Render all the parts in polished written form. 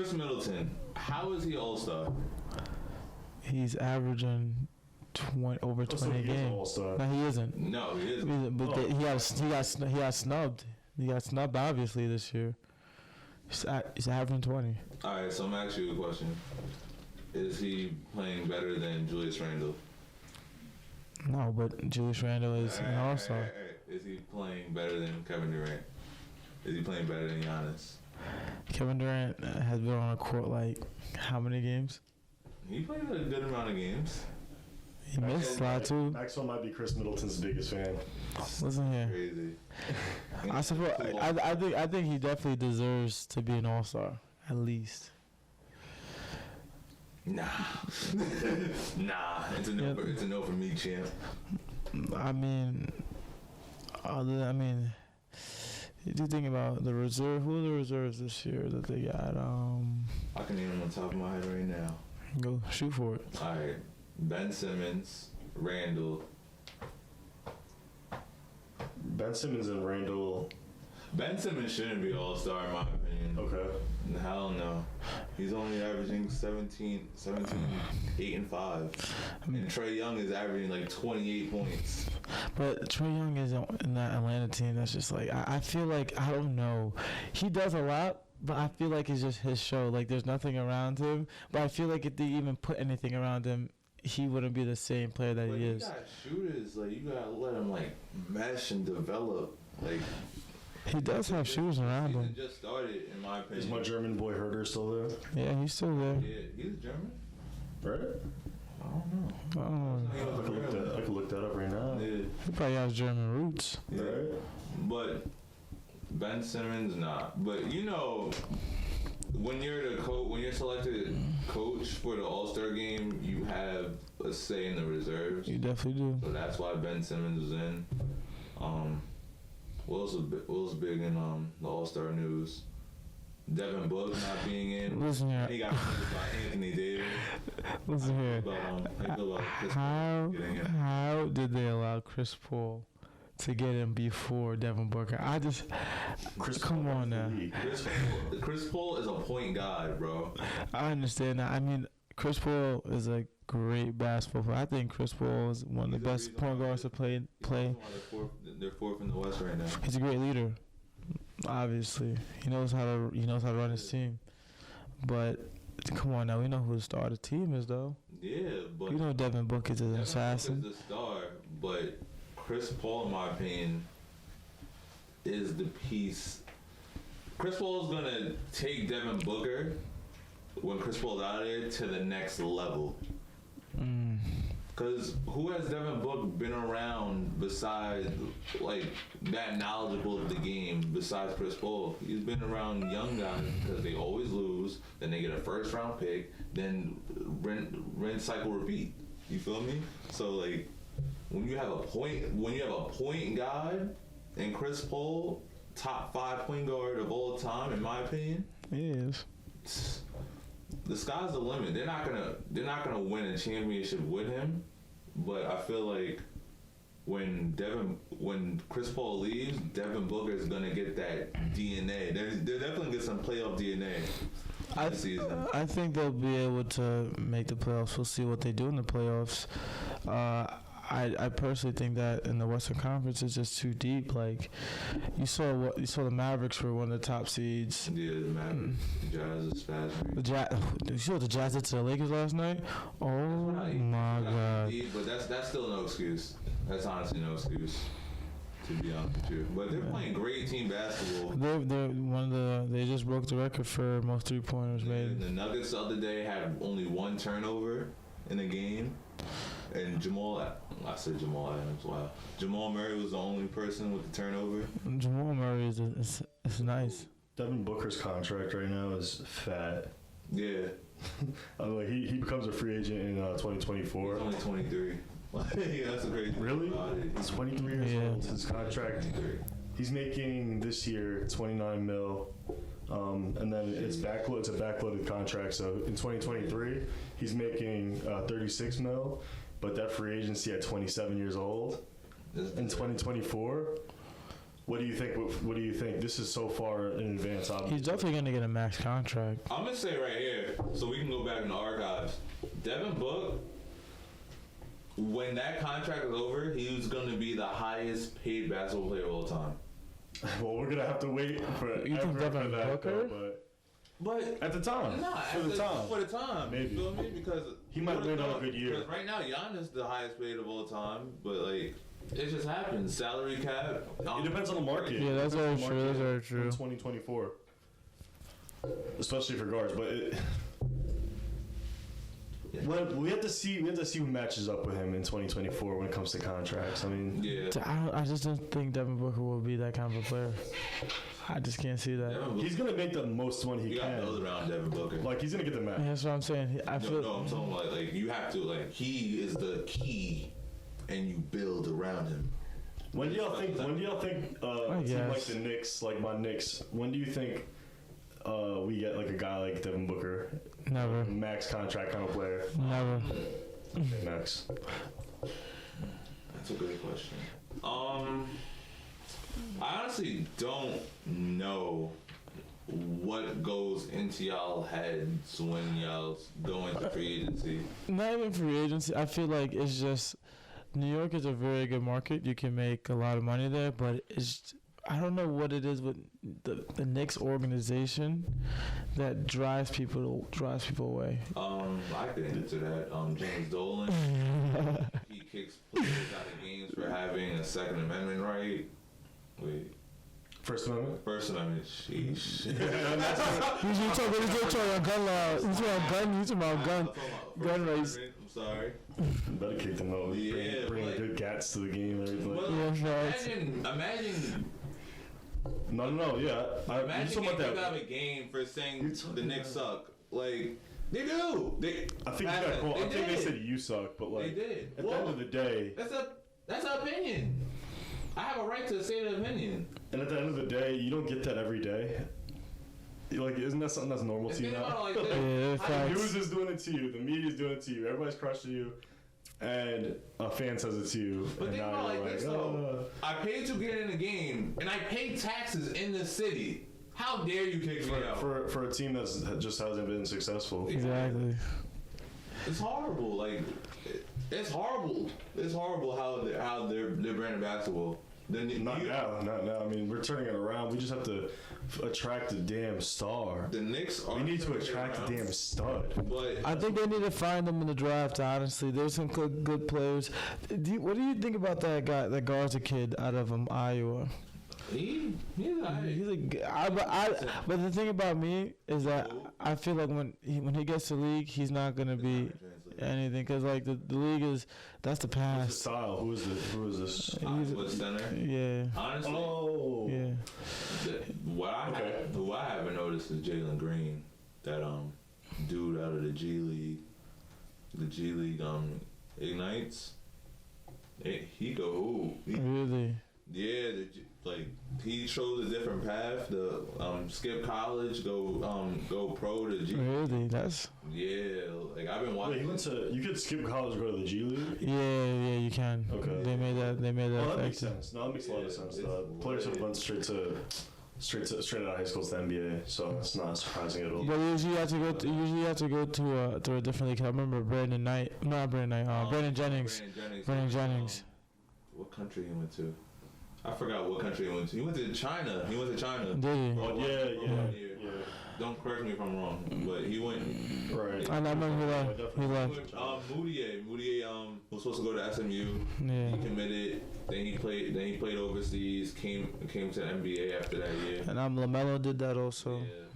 Chris Middleton, how is he All-Star? He's averaging over 20 a game. All-Star. No, he isn't. No, he isn't. But he got snubbed. He got snubbed obviously this year. He's averaging 20. All right, so I'm gonna ask you a question. Is he playing better than Julius Randle? No, but Julius Randle is an All-Star. Is he playing better than Kevin Durant? Is he playing better than Giannis? Kevin Durant has been on a court like how many games? He played a good amount of games. He missed a lot too. Maxon might be Chris Middleton's biggest fan. Listen here. Crazy. I think he definitely deserves to be an All-Star at least. Nah. It's a no. Yep. It's a no for me, champ. I mean, you do think about the reserve. Who are the reserves this year that they got? I can name them on top of my head right now. Go shoot for it. All right, Ben Simmons, Randall. Ben Simmons and Randall. Ben Simmons shouldn't be All-Star in my opinion. Okay. Hell no. He's only averaging 17, 8 and 5. And Trae Young is averaging like 28 points. But Trae Young is in that Atlanta team. That's just like I feel like I don't know. He does a lot. But I feel like it's just his show. Like, there's nothing around him. But I feel like if they even put anything around him, he wouldn't be the same player that he is. You got shooters. Like, you got to let him, like, mesh and develop. Like, he does have shooters around him. He just started, in my opinion. Is my German boy Herder still there? Yeah, he's still there. Yeah, he's German? Right? I don't know. I could look that up right now. Yeah. He probably has German roots. Yeah. Right? But Ben Simmons, nah. But you know, when you're when you're selected coach for the All-Star game, you have a say in the reserves. You definitely do. So that's why Ben Simmons was in. Will's big in the All-Star news. Devin Book not being in. Listen here. He got replaced by Anthony Davis. Listen here. How did they allow Chris Paul to get him before Devin Booker? Come on now. Chris Paul is a point guard, bro. I understand that. I mean, Chris Paul is a great basketball player. I think Chris Paul is one of the best point guards to play. They're fourth in the West right now. He's a great leader. Obviously, he knows how to run his team. But come on now, we know who the star of the team is, though. Yeah, but you know Devin Booker is an assassin. Booker is the star, but Chris Paul, in my opinion, is the piece. Chris Paul is gonna take Devin Booker when Chris Paul's out of there to the next level. Because who has Devin Booker been around besides, like, that knowledgeable of the game besides Chris Paul? He's been around young guys because they always lose, then they get a first-round pick, then rinse, cycle, repeat. You feel me? So, like, when you have a point guard and Chris Paul, top 5 point guard of all time, in my opinion, he is. The sky's the limit. They're not gonna win a championship with him, but I feel like when Chris Paul leaves, Devin Booker is gonna get that DNA. They're definitely gonna get some playoff DNA this season. I think they'll be able to make the playoffs. We'll see what they do in the playoffs. I personally think that in the Western Conference it's just too deep. Like you saw the Mavericks were one of the top seeds. Yeah, the Mavericks, the Jazz is fast. You saw what the Jazz did to the Lakers last night? Oh my God! But that's still no excuse. That's honestly no excuse, to be honest with you. But they're playing great team basketball. They just broke the record for most 3-pointers made. The Nuggets the other day had only 1 turnover in a game. And Jamal Adams, wow. Jamal Murray was the only person with the turnover. Jamal Murray is nice. Devin Booker's contract right now is fat. Yeah. Like he becomes a free agent in 2024. He's only 23. Yeah, that's a crazy. Really? He's 23 years old. His contract. He's making this year $29 million. And then it's a backloaded contract. So in 2023, he's making $36 million, but that free agency at 27 years old. In 2024, What do you think? What do you think? This is so far in advance. Obviously. He's definitely gonna get a max contract. I'm gonna say right here, so we can go back in the archives. Devin Book, when that contract is over, he's gonna be the highest paid basketball player of all time. Well, we're gonna have to wait for You think Devin that, Booker? But at the time, for the time, maybe. You feel me? Because he might wait on a good year. Because right now, Giannis the highest paid of all time, but like it just happens. Salary cap. It depends on the market. Yeah, that's very true. That's very true. In 2024, especially for guards, but well, we have to see who matches up with him in 2024 when it comes to contracts. I mean, yeah. I just don't think Devin Booker will be that kind of a player. I just can't see that. He's gonna make the most money he can. You gotta build around Devin Booker. Like he's gonna get the max. Yeah, that's what I'm saying. No, I'm talking like you have to he is the key, and you build around him. When do y'all think? A team like the Knicks, like my Knicks, when do you think we get like a guy like Devin Booker? Never. Max contract kind of player. Never. Okay, max. That's a good question. I honestly don't know what goes into y'all heads when y'all go into free agency. Not even free agency. I feel like it's just New York is a very good market. You can make a lot of money there, but I don't know what it is with the Knicks organization that drives people away. I can answer that. James Dolan, he kicks players out of games for having a Second Amendment right. Wait. First Amendment? First Amendment. Sheesh. He's talking about gun law. He's about gun race. I'm sorry. Better kick them out. Yeah, bring good gats to the game and everything. Well, imagine. No, yeah. Imagine getting kicked out of a game for saying the Knicks suck. Like, they do. I think they said you suck, but like, they did. At the end of the day, that's an opinion. I have a right to say an opinion. And at the end of the day, you don't get that every day. Like, isn't that something that's normal to you now? The news is doing it to you. The media is doing it to you. Everybody's crushing you. And a fan says it to you. But think about it like this, though. I paid to get in the game, and I pay taxes in the city. How dare you kick me out? For a team that just hasn't been successful. Exactly. It's horrible. Like, it's horrible. It's horrible how they're branding basketball. Not now. I mean, we're turning it around. We just have to attract a damn star. The Knicks are. We need to attract a damn stud. But I think they need to find them in the draft. Honestly, there's some good players. What do you think about that guy that guards a kid out of Iowa? He's but the thing about me is that I feel like when he gets to the league, he's not gonna be anything because like the league that's the past. What's his style? Who is this? Iowa center. Yeah. Honestly. Yeah. What I haven't noticed is Jalen Green, that dude out of the G League. The G League ignites. He go hoop. Really? Yeah, he chose a different path. The skip college, go pro to G. Really? That's like I've been watching. Wait, you could skip college and go to the G League. Yeah, you can. Okay. They made that. Oh, that makes sense. No, that makes a lot of sense. Players have went straight out of high school to the NBA, so it's not surprising at all. But usually you have to go to a different league. I remember Brandon Jennings. Brandon Jennings. What country he went to? I forgot what country he went to. He went to China. Did he? Oh, yeah. Don't correct me if I'm wrong, but he went. Right. I remember he left. Moutier was supposed to go to SMU. Yeah. He committed. Then he played overseas. Came to the NBA after that year. And LaMelo did that also. Yeah.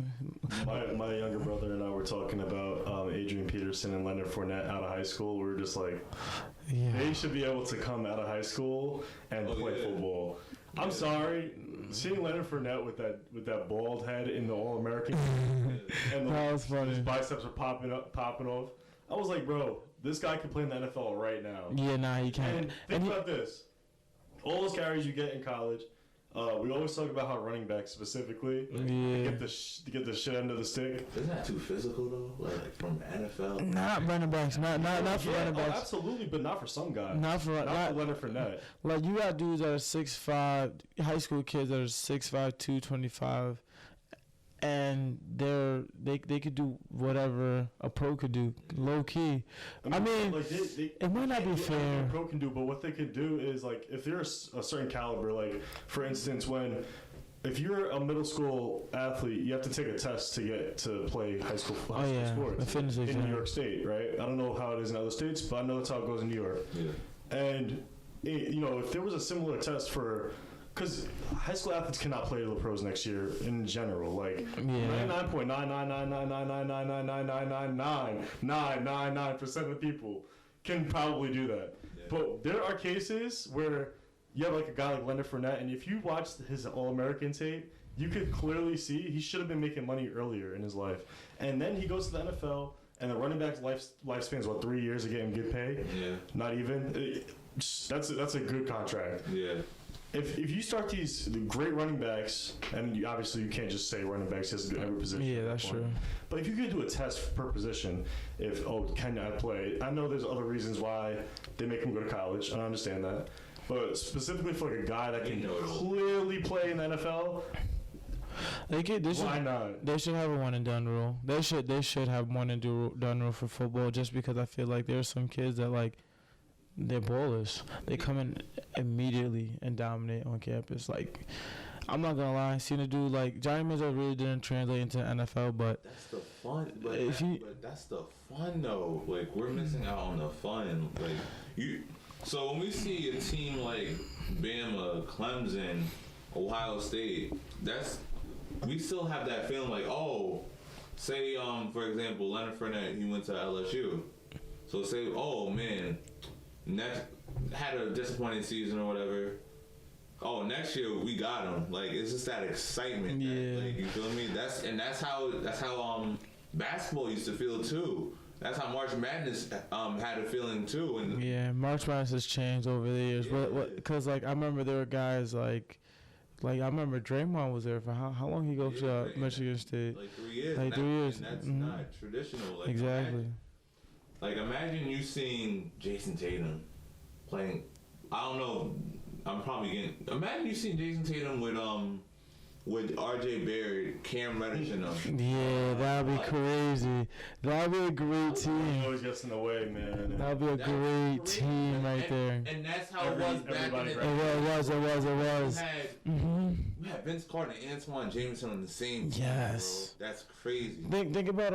My younger brother and I were talking about Adrian Peterson and Leonard Fournette out of high school. We were just like, they should be able to come out of high school and play football. I'm sorry, seeing Leonard Fournette with that bald head in the All-American and that was funny. His biceps are popping off. I was like, bro, this guy can play in the NFL right now. Yeah, he can't. And think about this: all those carries you get in college, We always talk about how running backs specifically get the shit end of the stick. Isn't that too physical though? Like from NFL. Not running backs. Not for running backs. Absolutely, but not for some guys. Not for Leonard Fournette. Like you got dudes that are 6'5", high school kids that are 6'5", 225, and they could do whatever a pro could do, low key. I mean, like it might not be fair. A pro can do, but what they could do is like if they're a certain caliber, like for instance, if you're a middle school athlete, you have to take a test to get to play high school sports the fitness in exam. New York State, right? I don't know how it is in other states, but I know that's how it goes in New York. Yeah. And if there was a similar test for, because high school athletes cannot play to the pros next year in general. Like 99.99999999999% of the people can probably do that. Yeah. But there are cases where you have like a guy like Leonard Fournette, and if you watch his All-American tape, you could clearly see he should have been making money earlier in his life. And then he goes to the NFL, and the running back's lifespan is 3 years of getting good pay? Yeah. Not even. That's a good contract. Yeah. If you start these great running backs, and obviously you can't just say running backs, he has to do every position. Yeah, that's true. But if you could do a test per position, can I play? I know there's other reasons why they make him go to college, and I understand that. But specifically for like a guy that can clearly play in the NFL, why not? They should have a one and done rule. They should have one and done rule for football, just because I feel like there's some kids that like they're ballers. They come in immediately and dominate on campus. Like, I'm not gonna lie, seeing a dude like Johnny Manziel really didn't translate into NFL, but that's the fun. But that's the fun though. Like we're missing out on the fun. Like you. So when we see a team like Bama, Clemson, Ohio State, we still have that feeling like, oh, say for example, Leonard Fournette, he went to LSU. So say, oh man, had a disappointing season or whatever. Oh, next year we got him. Like it's just that excitement. Yeah. Like you feel me? That's how basketball used to feel too. That's how March Madness had a feeling too. And yeah, March Madness has changed over the years. Yeah. Because like I remember there were guys like I remember Draymond was there for how long he goes to Michigan State? Like 3 years. Like 3 years. And that's not traditional. Like, exactly. Imagine you seeing Jason Tatum playing. I don't know. I'm probably getting. Imagine you seeing Jason Tatum with R.J. Barrett, Cam Reddish, and them. Yeah, that'd be crazy. That'd be a great team. He always gets in the way, man. That'd be a great team right there. And that's how it was back in the day. It was. We had Vince Carter and Antoine Jameson on the same team. Yes. Bro. That's crazy. Think about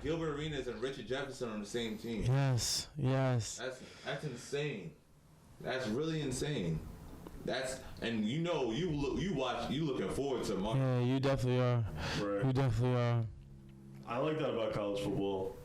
Gilbert Arenas and Richard Jefferson on the same team. Yes. That's insane. That's really insane. And you looking forward to March. Yeah, you definitely are. Right. You definitely are. I like that about college football.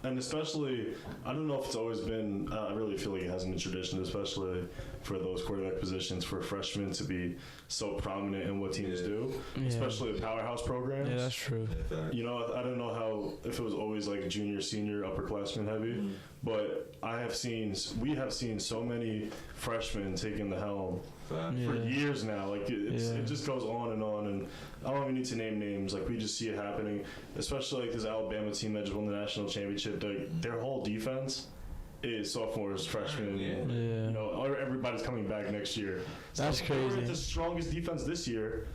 And especially, I don't know if it's always been, I really feel like it hasn't been tradition, especially for those quarterback positions, for freshmen to be so prominent in what teams do, especially the powerhouse programs. Yeah, that's true. You know, I don't know if it was always like junior, senior, upperclassmen heavy, but we have seen so many freshmen taking the helm for years now. Like it just goes on, and I don't even need to name names. Like we just see it happening, especially like this Alabama team that just won the national championship. Their whole defense is sophomores, freshmen. You know, everybody's coming back next year. That's crazy. They're the strongest defense this year.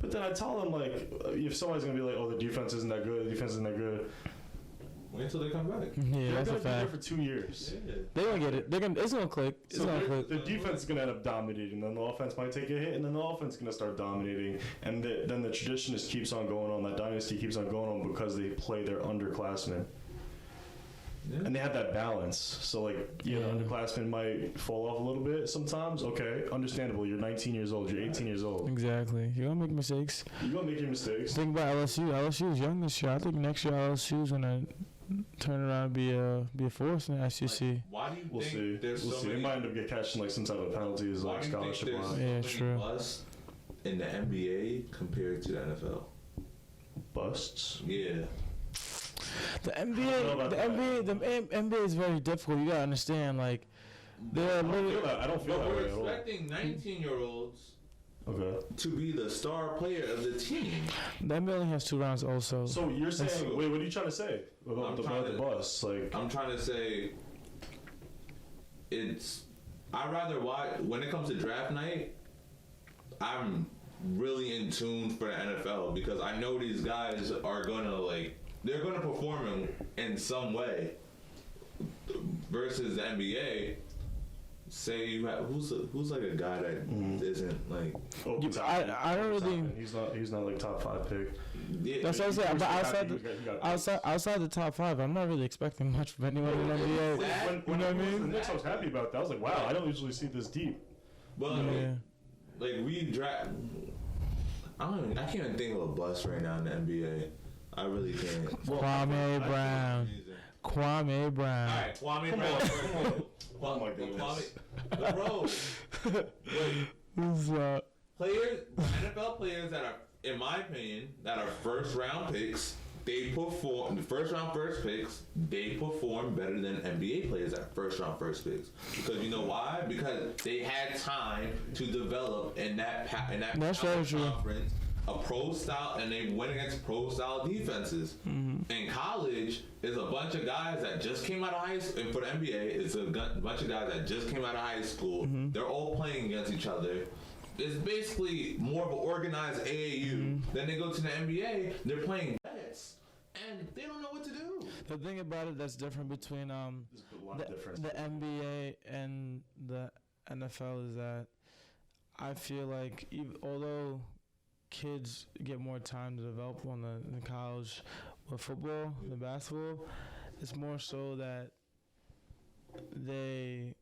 But then I tell them, like, if somebody's gonna be like, "Oh, the defense isn't that good. The defense isn't that good." Wait until they come back. Yeah, they're that's gonna a be there fact. for 2 years. Yeah. They gonna get it. It's gonna click. The defense is gonna end up dominating. Then the offense might take a hit, and then the offense is gonna start dominating. And then the tradition just keeps on going on. That dynasty keeps on going on because they play their underclassmen. Yeah. And they have that balance. So, like, the underclassmen might fall off a little bit sometimes. Okay, understandable. You're 19 years old. You're 18 years old. Exactly. You're going to make mistakes. You're going to make your mistakes. Think about LSU. LSU is young this year. I think next year LSU is going to turn around and be a force in the SEC. Like, why do you think there's so many... They might end up catching, like, some type of penalties, like scholarship line. Yeah, true. Busts in the NBA compared to the NFL? Busts? Yeah. The NBA is very difficult. You gotta understand, like, they're literally. I don't feel that way at all. We're expecting 19-year-olds Okay. to be the star player of the team. The NBA only has 2 rounds also. So you're saying, wait, what are you trying to say about the bus? Like, I'm trying to say, I'd rather watch, when it comes to draft night, I'm really in tune for the NFL because I know these guys are gonna they're gonna perform in some way versus the NBA. Say you have who's like a guy that isn't like. I don't really. He's not like top 5 pick. Yeah, that's what I'm saying. But outside the top 5, I'm not really expecting much from anyone in the NBA. When I was the Knicks, I was happy about that. I was like, wow, I don't usually see this deep. But like we draft. I can't even think of a bust right now in the NBA. I really can't. Kwame Brown. Kwame Brown. All right, Kwame Brown. Oh my goodness. Bro, Who's players, NFL players that are, in my opinion, that are first round picks, they perform, the first round first picks, they perform better than NBA players that are first round first picks. Because you know why? Because they had time to develop in that That's very true. conference a pro style, and they went against pro style defenses. Mm-hmm. In college, is a bunch of guys that just came out of high school, and for the NBA, it's a bunch of guys that just came out of high school. Mm-hmm. They're all playing against each other. It's basically more of an organized AAU. Mm-hmm. Then they go to the NBA, they're playing bets, and they don't know what to do. The thing about it that's different between the NBA and the NFL is that I feel like although kids get more time to develop on the college with football than basketball, it's more so that they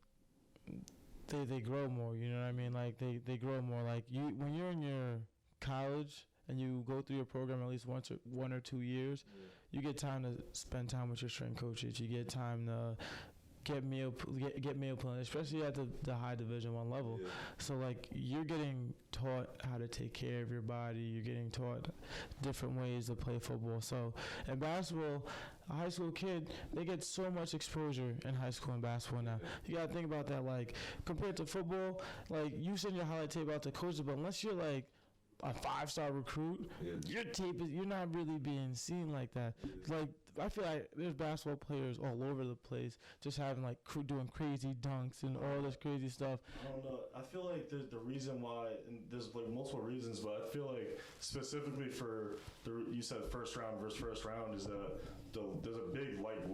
grow more, you know what I mean? Like they grow more. Like when you're in your college and you go through your program at least 1 or 2 years, you get time to spend time with your strength coaches. You get time to get meal plan, especially at the high Division I level. Yeah. So like you're getting taught how to take care of your body. You're getting taught different ways to play football. So in basketball, a high school kid, they get so much exposure in high school and basketball now. You gotta think about that. Like compared to football, like you send your highlight tape out to coaches, but unless you're like a 5-star recruit, your tape you're not really being seen like that. Like I feel like there's basketball players all over the place just having like doing crazy dunks and all this crazy stuff. I don't know. I feel like the reason why, and there's like multiple reasons, but I feel like specifically for you said first round versus first round is that there's a big like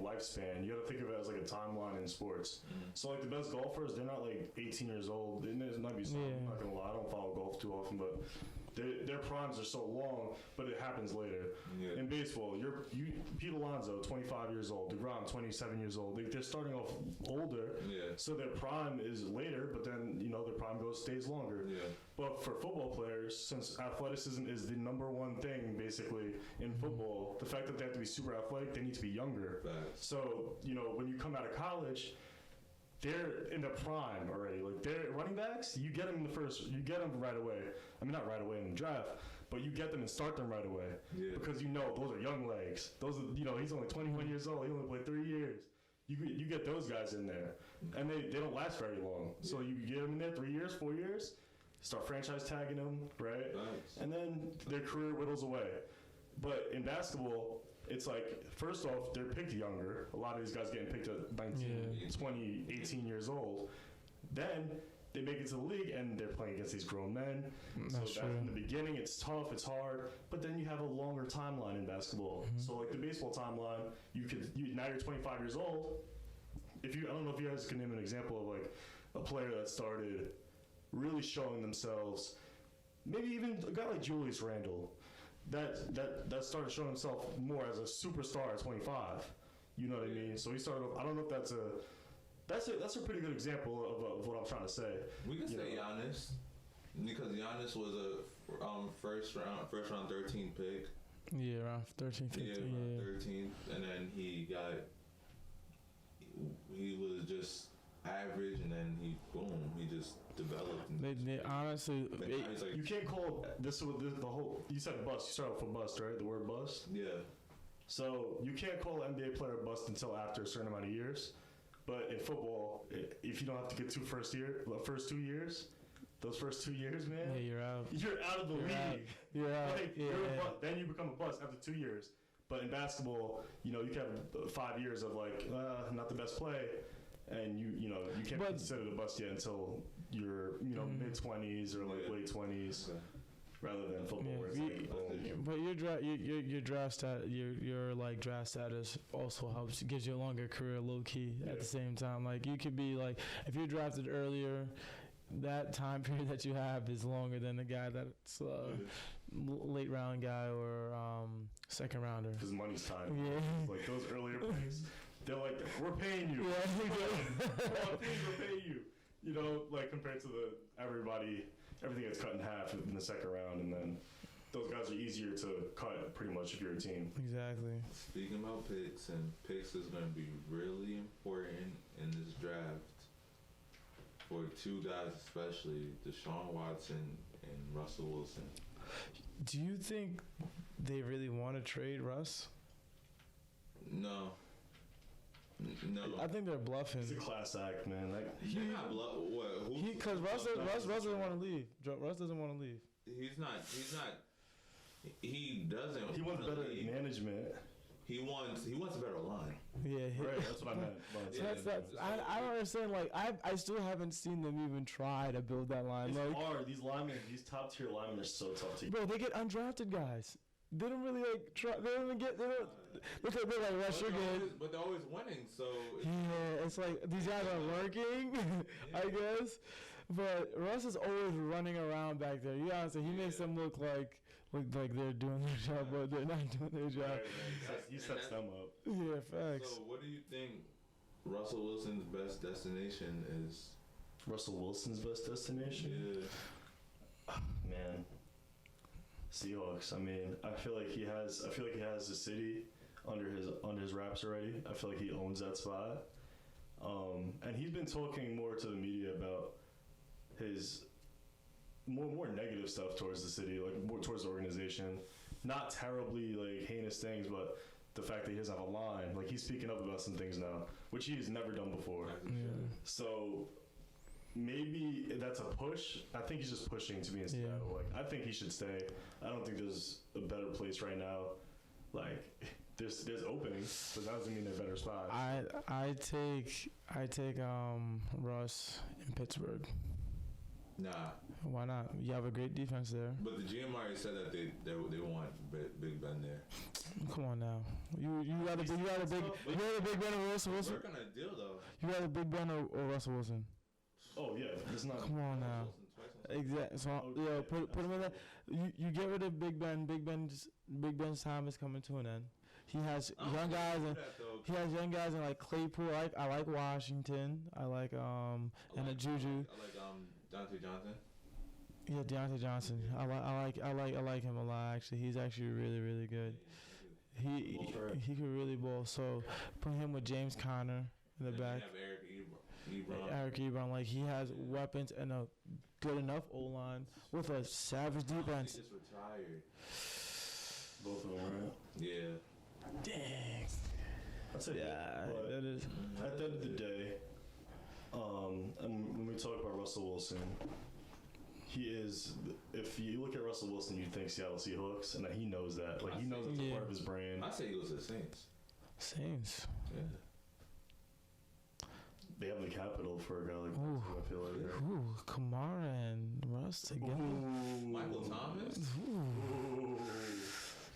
lifespan. You got to think of it as like a timeline in sports. So like the best golfers, they're not like 18 years old. There might be some. I'm not gonna lie, I don't follow golf too often, but their primes are so long, but it happens later. In baseball, Pete Alonso, 25 years old. DeGrom, 27 years old. They're starting off older, so their prime is later, but then their prime stays longer. But for football players, since athleticism is the number one thing basically in football, the fact that they have to be super athletic, they need to be younger. So when you come out of college, they're in the prime already. Like they're running backs, you get them right away. I mean, not right away in the draft, but you get them and start them right away because those are young legs. Those are he's only 21 years old. He only played 3 years. You get those guys in there, and they don't last very long. So you get them in there 3 years, 4 years, start franchise tagging them, right? And then their career whittles away. But in basketball, it's like, first off, they're picked younger. A lot of these guys getting picked at 19, 20, 18 years old. Then they make it to the league, and they're playing against these grown men. So in the beginning, it's tough, it's hard, but then you have a longer timeline in basketball. So like the baseball timeline, now you're 25 years old. I don't know if you guys can name an example of like a player that started really showing themselves. Maybe even a guy like Julius Randle. That started showing himself more as a superstar at 25. You know what I mean? So he started. I don't know if that's a pretty good example of what I'm trying to say. We can say Giannis because Giannis was a first round 13 pick. Yeah, around 13, 15. Yeah, around 13, and then he was just average, and then he just developed. They honestly, you can't call this the whole. You said bust. You started off with bust, right? The word bust. Yeah. So you can't call an NBA player a bust until after a certain amount of years. But in football, if you don't have to get first 2 years, those first 2 years, man, Yeah, you're out. you're out of the league. You're out. Like, Yeah. you're a bust. Then you become a bust after 2 years. But in basketball, you know, you can have 5 years of like not the best play, and you can't be considered a bust yet until you're mid 20s or like late 20s, rather than football where it's like boom. But your draft status also helps, gives you a longer career low key at the same time. Like you could be like, if you're drafted earlier, that time period that you have is longer than the guy that's late round guy or second rounder. Because money's time. Yeah. Like those earlier picks, they're like, we're paying you. Yeah. We're paying you. You know, like compared to everything gets cut in half in the second round, and then those guys are easier to cut pretty much if you're a team. Exactly. Speaking about picks, and picks is going to be really important in this draft for two guys especially, Deshaun Watson and Russell Wilson. Do you think they really want to trade Russ? No. I think they're bluffing. It's a class act, man. Like, Because Russ doesn't want to leave. Russ doesn't want to leave. He's not. He doesn't. he wants better management. He wants a better line. Yeah, Right, that's what I meant. I don't understand. Like, I still haven't seen them even try to build that line. It's Like, hard. These linemen, these top tier linemen are so tough to. bro, they get undrafted guys. They don't really like try. They don't even get. They don't. Look at they're like Russ, you're good. But they're always winning. So Yeah, it's like these guys are working, I guess. But Russ is always running around back there. You know what I'm saying? He makes them look like they're doing their job, but they're not doing their job. Right, he sets them up. Yeah, facts. So what do you think Russell Wilson's best destination is? Russell Wilson's best destination? Yeah. Man. Seahawks. I mean, I feel like he has the city under his wraps already. I feel like he owns that spot. And he's been talking more to the media about his more negative stuff towards the city, like more towards the organization. Not terribly like heinous things, but the fact that he doesn't have a line. Like he's speaking up about some things now, which he has never done before. Yeah. So maybe that's a push. I think he's just pushing to be in Seattle. Like I think he should stay. I don't think there's a better place right now. Like there's openings, but that doesn't mean they're better spots. I take Russ in Pittsburgh. Nah. Why not? You have a great defense there. But the GM already said that they want Big Ben there. Come on now. You got a Big Ben or Russell Wilson? Working on a deal though. You got a Big Ben or Russell Wilson? Oh yeah, it's not. Come on now. Exactly. So put him in that. You get rid of Big Ben. Big Ben's time is coming to an end. He has young guys and like Claypool. I like Washington. I like and a Juju. I like Dante Johnson. Yeah, Deontay Johnson. I like him a lot. Actually, he's actually really really good. He could really ball. So put him with James Conner in the back. Have Eric Ebron, like he has weapons and a good enough O-line with a savage defense. He just retired. Both of them, right? Yeah. Dang. I'd say that is. At the end of the day, and when we talk about Russell Wilson, he is. If you look at Russell Wilson, you think Seattle Seahawks, and he knows that. Like he knows it's a part of his brain. I say he goes to the Saints. Yeah. They have the capital for a guy like that, so I feel like. Ooh, Kamara and Russ together. Michael Thomas. Ooh.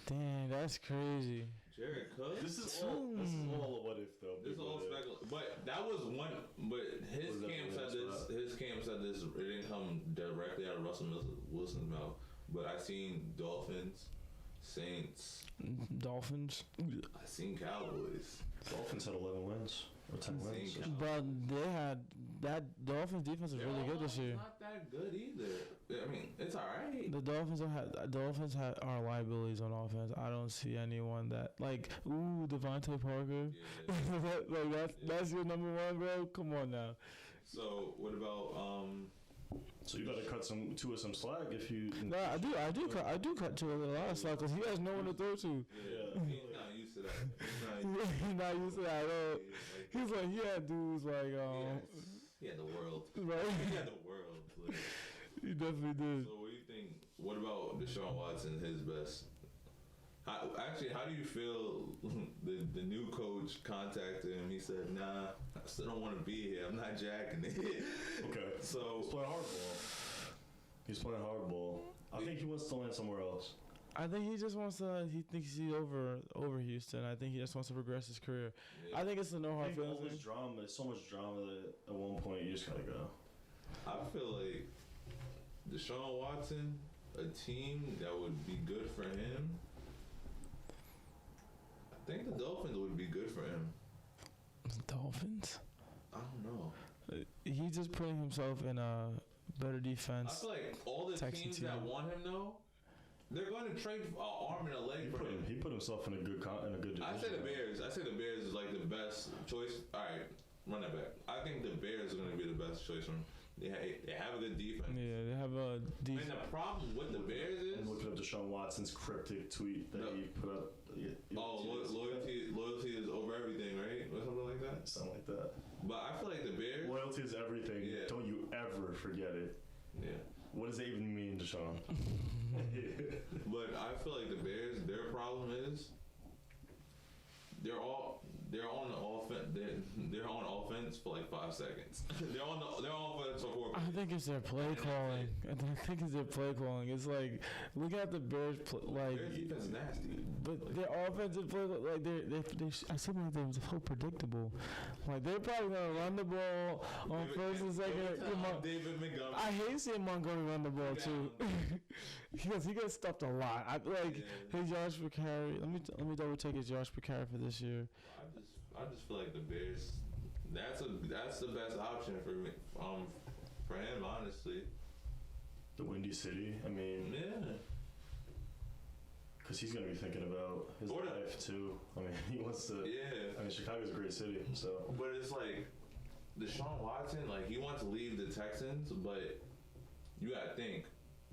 Dang, that's crazy. Jared Cook. This is all a what if though. This is all speculation. But that was one. But his camp said this. His camp said this. It didn't come directly out of Russell Wilson's mouth. But I seen Dolphins, Saints, Dolphins. I seen Cowboys. Dolphins had 11 wins or 10 wins. But they had that Dolphins defense is really good this year. Not that good either. I mean, it's all right. The Dolphins are liabilities on offense. I don't see anyone that like Devontae Parker. Yeah. That's your number one, bro. Come on now. So what about So you gotta cut some slack if you. No, I do cut to a lot of slack because he has no one to throw to. Yeah, he's not used to that. He's not used to that at all. He's like, dudes like he had the world. right. He had the world. Like. He definitely did. So what do you think? What about Deshaun Watson? His best. How do you feel? The new coach contacted him. He said, "Nah, I still don't want to be here. I'm not jacking it." Okay. So He's playing hardball. He's playing hardball. I think he wants to land somewhere else. I think he just wants to. He thinks he's over Houston. I think he just wants to progress his career. yeah. I think it's a no I hard think all feelings. this drama, there's so much drama that at one point you just gotta go. I feel like Deshaun Watson, a team that would be good for him. I think the Dolphins would be good for him. Dolphins. I don't know. He's just putting himself in a better I defense. feel like all the Texan teams that team. want him though, they're going to trade an arm and a leg for him. He put himself in a good division. I say the Bears. I say the Bears is like the best choice. All right, run that back. I think the Bears are going to be the best choice for him. They have a good defense. Yeah, they have a And defense. the problem with the Bears I'm is looking up Deshaun Watson's cryptic tweet that he put up. loyalty is over everything, right? Or something like that. Something like that. But I feel like the Bears. Loyalty is everything. Yeah. Don't you ever forget it. Yeah. What does that even mean, Deshaun? But I feel like the Bears, their problem is they're on the offense. They're on offense for like 5 seconds. they're on offense for 4 I minutes. think it's their play calling. I think it's their play calling. It's like look at the Bears play, Their like, defense is nasty. but their offensive play like they I seem like they're so predictable. Like they're probably gonna run the ball on first and second. David Montgomery. I hate seeing Montgomery run the ball too, because he gets stuffed a lot. I like his yards per carry. Let me double check his yards per carry for this year. I just feel like the Bears. That's the best option for me. For him, honestly. The Windy City. I mean, Yeah. because he's gonna be thinking about his life too. I mean, he wants to. Yeah. I mean, Chicago's a great city, so. But it's like Deshaun Watson, like he wants to leave the Texans, but you gotta think,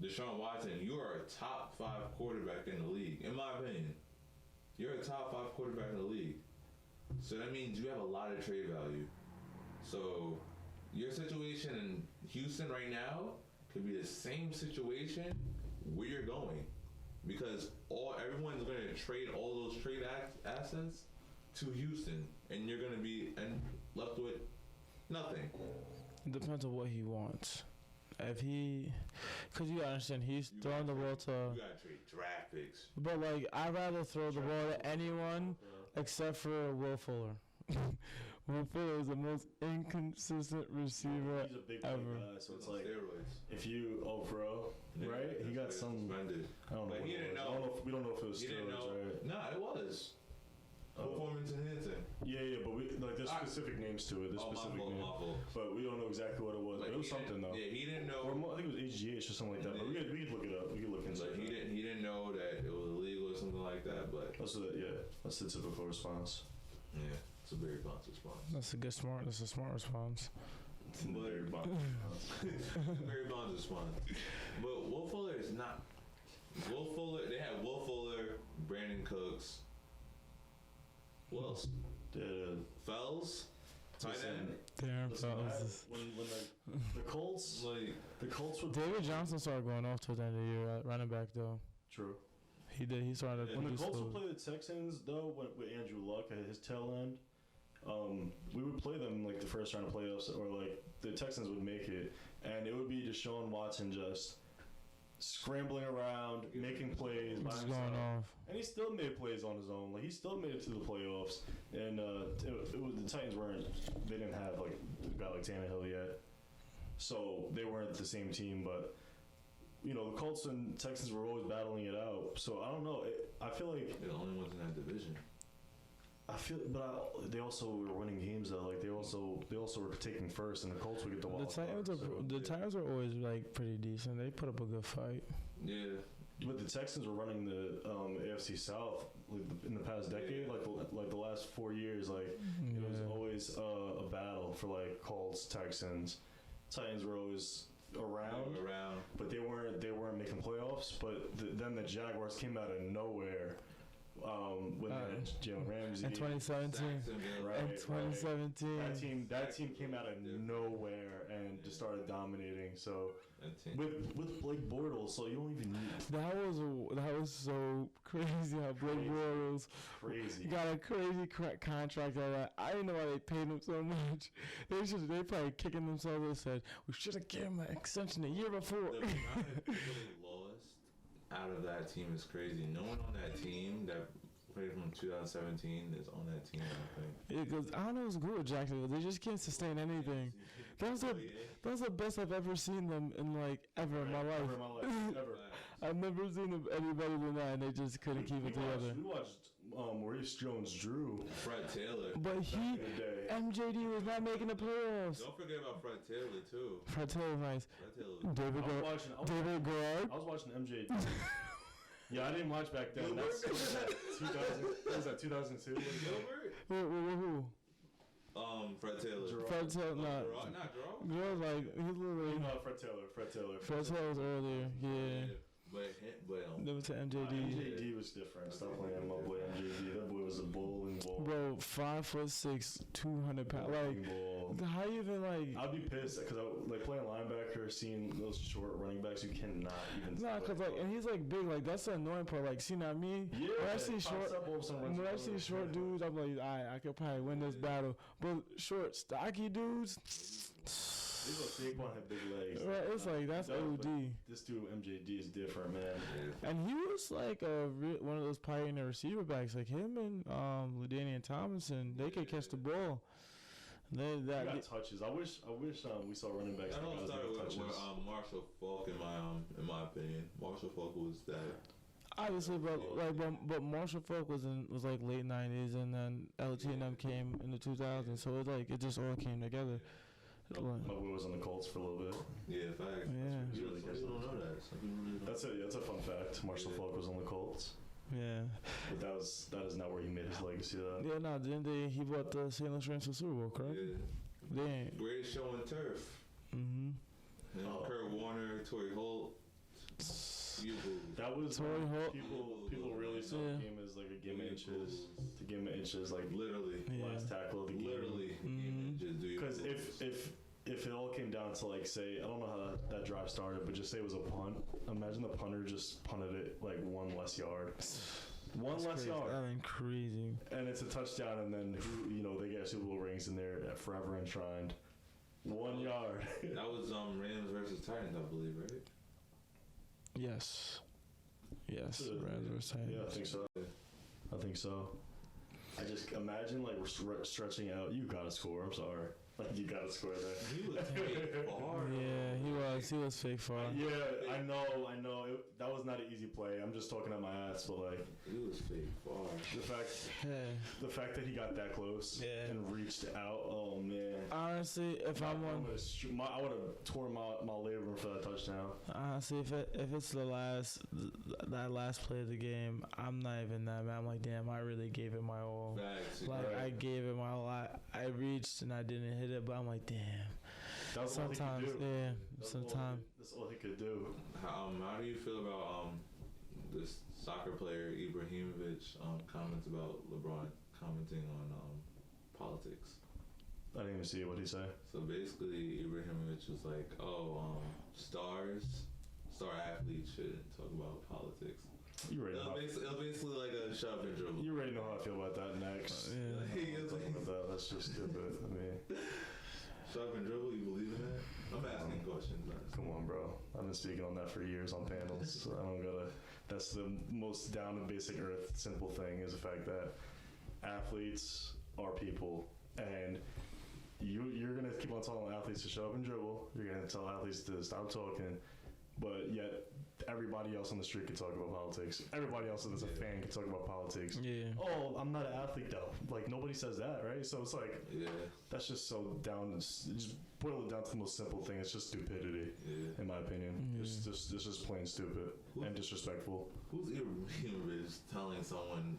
Deshaun Watson, you are a top 5 quarterback in the league, in my opinion. You're a top 5 quarterback in the league. So that means you have a lot of trade value. So your situation in Houston right now could be the same situation where you're going. Because everyone's going to trade all those trade assets to Houston, and you're going to be left with nothing. It depends on what he wants. If because you gotta understand, he's throwing the ball to. You got to trade draft picks. But like, I'd rather throw the ball to anyone except for Will Fuller. Will Fuller is the most inconsistent receiver He's a big ever. guy, so it's like Steroids. if you bro, right? He got some. Suspended. I don't know. But What he it didn't was. know. We don't know if it was You didn't steroids, know. right? Nah, it was. Performance enhancing. Yeah, but there's specific names to it. There's specific names, my fault. but we don't know exactly what it was. Like, But it was he something didn't- though. Yeah, he didn't know. Or I think it was HGH or something like that. But we could look it up. We could look into Like it. he didn't know that it was illegal or something like that. But That's the typical response. yeah, it's a very blunt response. That's a smart response. Very blunt response. Very blunt response. But Will Fuller is not. Will Fuller. They had Will Fuller, Brandon Cooks. Who else? Fells. Tight end. Damn, Listen, fellas. when the Colts, Like the Colts would David Johnson started going off towards the end of the year at running back though. true. He did. He started. When the he Colts would slowed. play the Texans, though, with Andrew Luck at his tail end, we would play them like the first round of playoffs, or like the Texans would make it, and it would be Deshaun Watson just scrambling around, making plays by Just himself. going off. And he still made plays on his own. Like he still made it to the playoffs, and it was, the Titans they didn't have like a guy like Tannehill yet, so they weren't the same team, but. You know, the Colts and Texans were always battling it out. So I don't know. I feel like they're the only ones in that division. they also were winning games though. Like they also were taking first, and the Colts would get the wild card. The Titans are always like pretty decent. They put up a good fight. Yeah. But the Texans were running the AFC South like, in the past decade, like the last 4 years. Like it was always a battle for like Colts, Texans, Titans were always around, but they weren't making playoffs. But then the Jaguars came out of nowhere With Jalen Ramsey in 2017. Right, In 2017. That team came out of nowhere and just started dominating. So with Blake Bortles, so you don't even need. That was so crazy how Blake Bortles got a crazy contract. I didn't know why they paid him so much. They probably kicking themselves and said we should have given him an extension a year before. The amount of people they lost out of that team is crazy. No one on that team that played from 2017 is on that team, I think. Yeah, because I don't know what's good with Jacksonville. They just can't sustain anything. That was the best I've ever seen them in ever in my life. Ever. I've never seen them any better than that, and they just couldn't keep it together. We watched Maurice Jones-Drew. Fred Taylor. But MJD was not making the playoffs. Don't forget about Fred Taylor too. Fred Taylor was nice. Fred Taylor. David Garrard. I was watching MJD. Yeah, I didn't watch back then. That's 2000. What was that? 2002. Gilbert? Who? Fred Taylor. Fred Taylor, Not Gerard. Gerard's he's literally. No, Fred Taylor. Fred Taylor was earlier. Yeah. But Never to MJD. MJD was different. Stop playing my boy MJD. That boy was a bowling ball. Bro, 5'6", 200 pounds. How you even I'd be pissed because I playing linebacker, seeing those short running backs who cannot even. Nah, cause and he's big. That's the annoying part. See what I mean? Yeah. When I see short dudes, I'm like, I could probably win this battle. But short, stocky dudes. Saquon had big legs. Right, it's that's OD. This dude MJD is different, man. And he was one of those pioneer receiver backs, like him and LaDainian Tomlinson. They could catch the ball. They got touches. I wish we saw running backs. I don't start with Marshall Faulk in my opinion. Marshall Faulk was that. Obviously, but Marshall Faulk was late 90s, and then LT and them came in the 2000s. So it just all came together. My boy was on the Colts for a little bit. Yeah, facts. Yeah. You don't know that. That's a fun fact. Marshall Faulk was on the Colts. Yeah. But that is not where he made his legacy though. Yeah, no, he brought the St. Louis Rams to the Super Bowl, correct? Yeah. Greatest show on turf. Mm-hmm. Kurt Warner, Torrey Holt. That was Torrey Holt. People really saw the game as a game of inches. The game of inches, literally. Last tackle of the game. Literally. Because if it all came down to say, I don't know how that drive started, but just say it was a punt. Imagine the punter just punted it one less yard. One less yard. That's crazy. And it's a touchdown, and then they get Super Bowl rings, and they're forever enshrined. 1 yard. That was Rams versus Titans, I believe, right? Yes. Rams versus Titans. Yeah, I think so. I just imagine we're stretching out. You gotta score. I'm sorry. You gotta score there. He was fake far. Yeah, he was fake far. Yeah, I know. That was not an easy play. I'm just talking out my ass, but he was fake far. The fact that he got that close and reached out. Oh man. Honestly, if I would have torn my labrum for that touchdown. Honestly, if it's that last play of the game, I'm not even that mad. I'm like, damn, I really gave it my all. Facts. I gave it my all. I reached and I didn't hit it, but I'm like, damn. That's sometimes, yeah. Sometimes that's all he could do. How do you feel about this soccer player Ibrahimovic comments about LeBron commenting on politics? I didn't even see it. What did he say? So basically, Ibrahimovic was like, star athletes shouldn't talk about politics. You already know. It was basically like a shove and dribble. You already know how I feel about that next. That's just stupid. I mean, shove and dribble, you believe in that? I'm asking questions. Come on, bro. I've been speaking on that for years on panels. So I don't gotta. That's the most down to basic earth simple thing is the fact that athletes are people, and you're gonna keep on telling athletes to shut up and dribble. You're gonna tell athletes to stop talking. But yet, everybody else on the street can talk about politics. Everybody else that's a fan can talk about politics. Yeah. Oh, I'm not an athlete though. Nobody says that, right? So it's that's just so down. Just boil it down to the most simple thing. It's just stupidity, in my opinion. Yeah. It's just plain stupid and disrespectful. Who's Ibrahimovic telling someone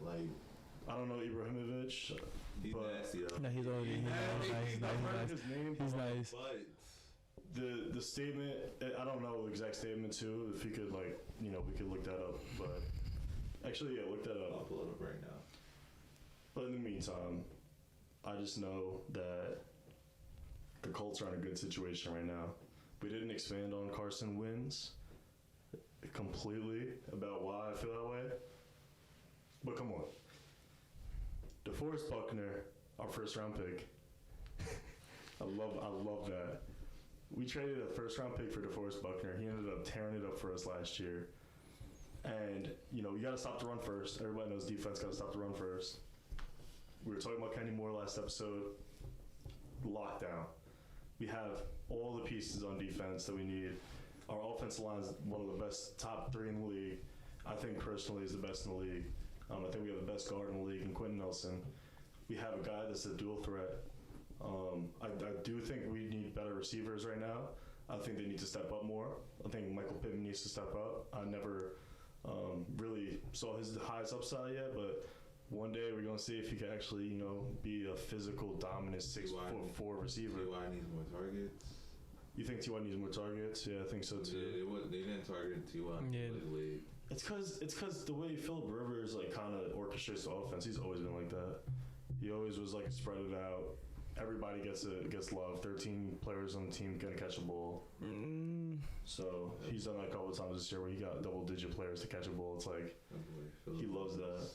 I don't know Ibrahimovic. He's nasty though. No, he's already. He's nice. His name. He's nice. But the statement, I don't know the exact statement too. If you could we could look that up. But Actually, yeah, look that I'll up. pull it up right now. But in the meantime, I just know that the Colts are in a good situation right now. We didn't expand on Carson Wentz completely about why I feel that way. But come on. DeForest Buckner, our first round pick. I love that. We traded a first round pick for DeForest Buckner. He ended up tearing it up for us last year. And, you know, you got to stop the run first. Everybody knows defense got to stop the run first. We were talking about Kenny Moore last episode. Lockdown. We have all the pieces on defense that we need. Our offensive line is one of the best, top 3 in the league. I think personally is the best in the league. I think we have the best guard in the league in Quentin Nelson. We have a guy that's a dual threat. I do think we need better receivers right now. I think they need to step up more. I think Michael Pittman needs to step up. I never really saw his highest upside yet, but one day we're going to see if he can actually, you know, be a physical, dominant 6'4" receiver. T.Y. needs more targets. You think T.Y. needs more targets? Yeah, I think so too. They didn't target T.Y. Yeah. It's because the way Phillip Rivers like kind of orchestrates the offense, he's always been like that. He always was like spread it out. Everybody gets love. 13 players on the team gonna catch a ball. So he's done that a couple of times this year where he got double-digit players to catch a ball. It's like he loves that.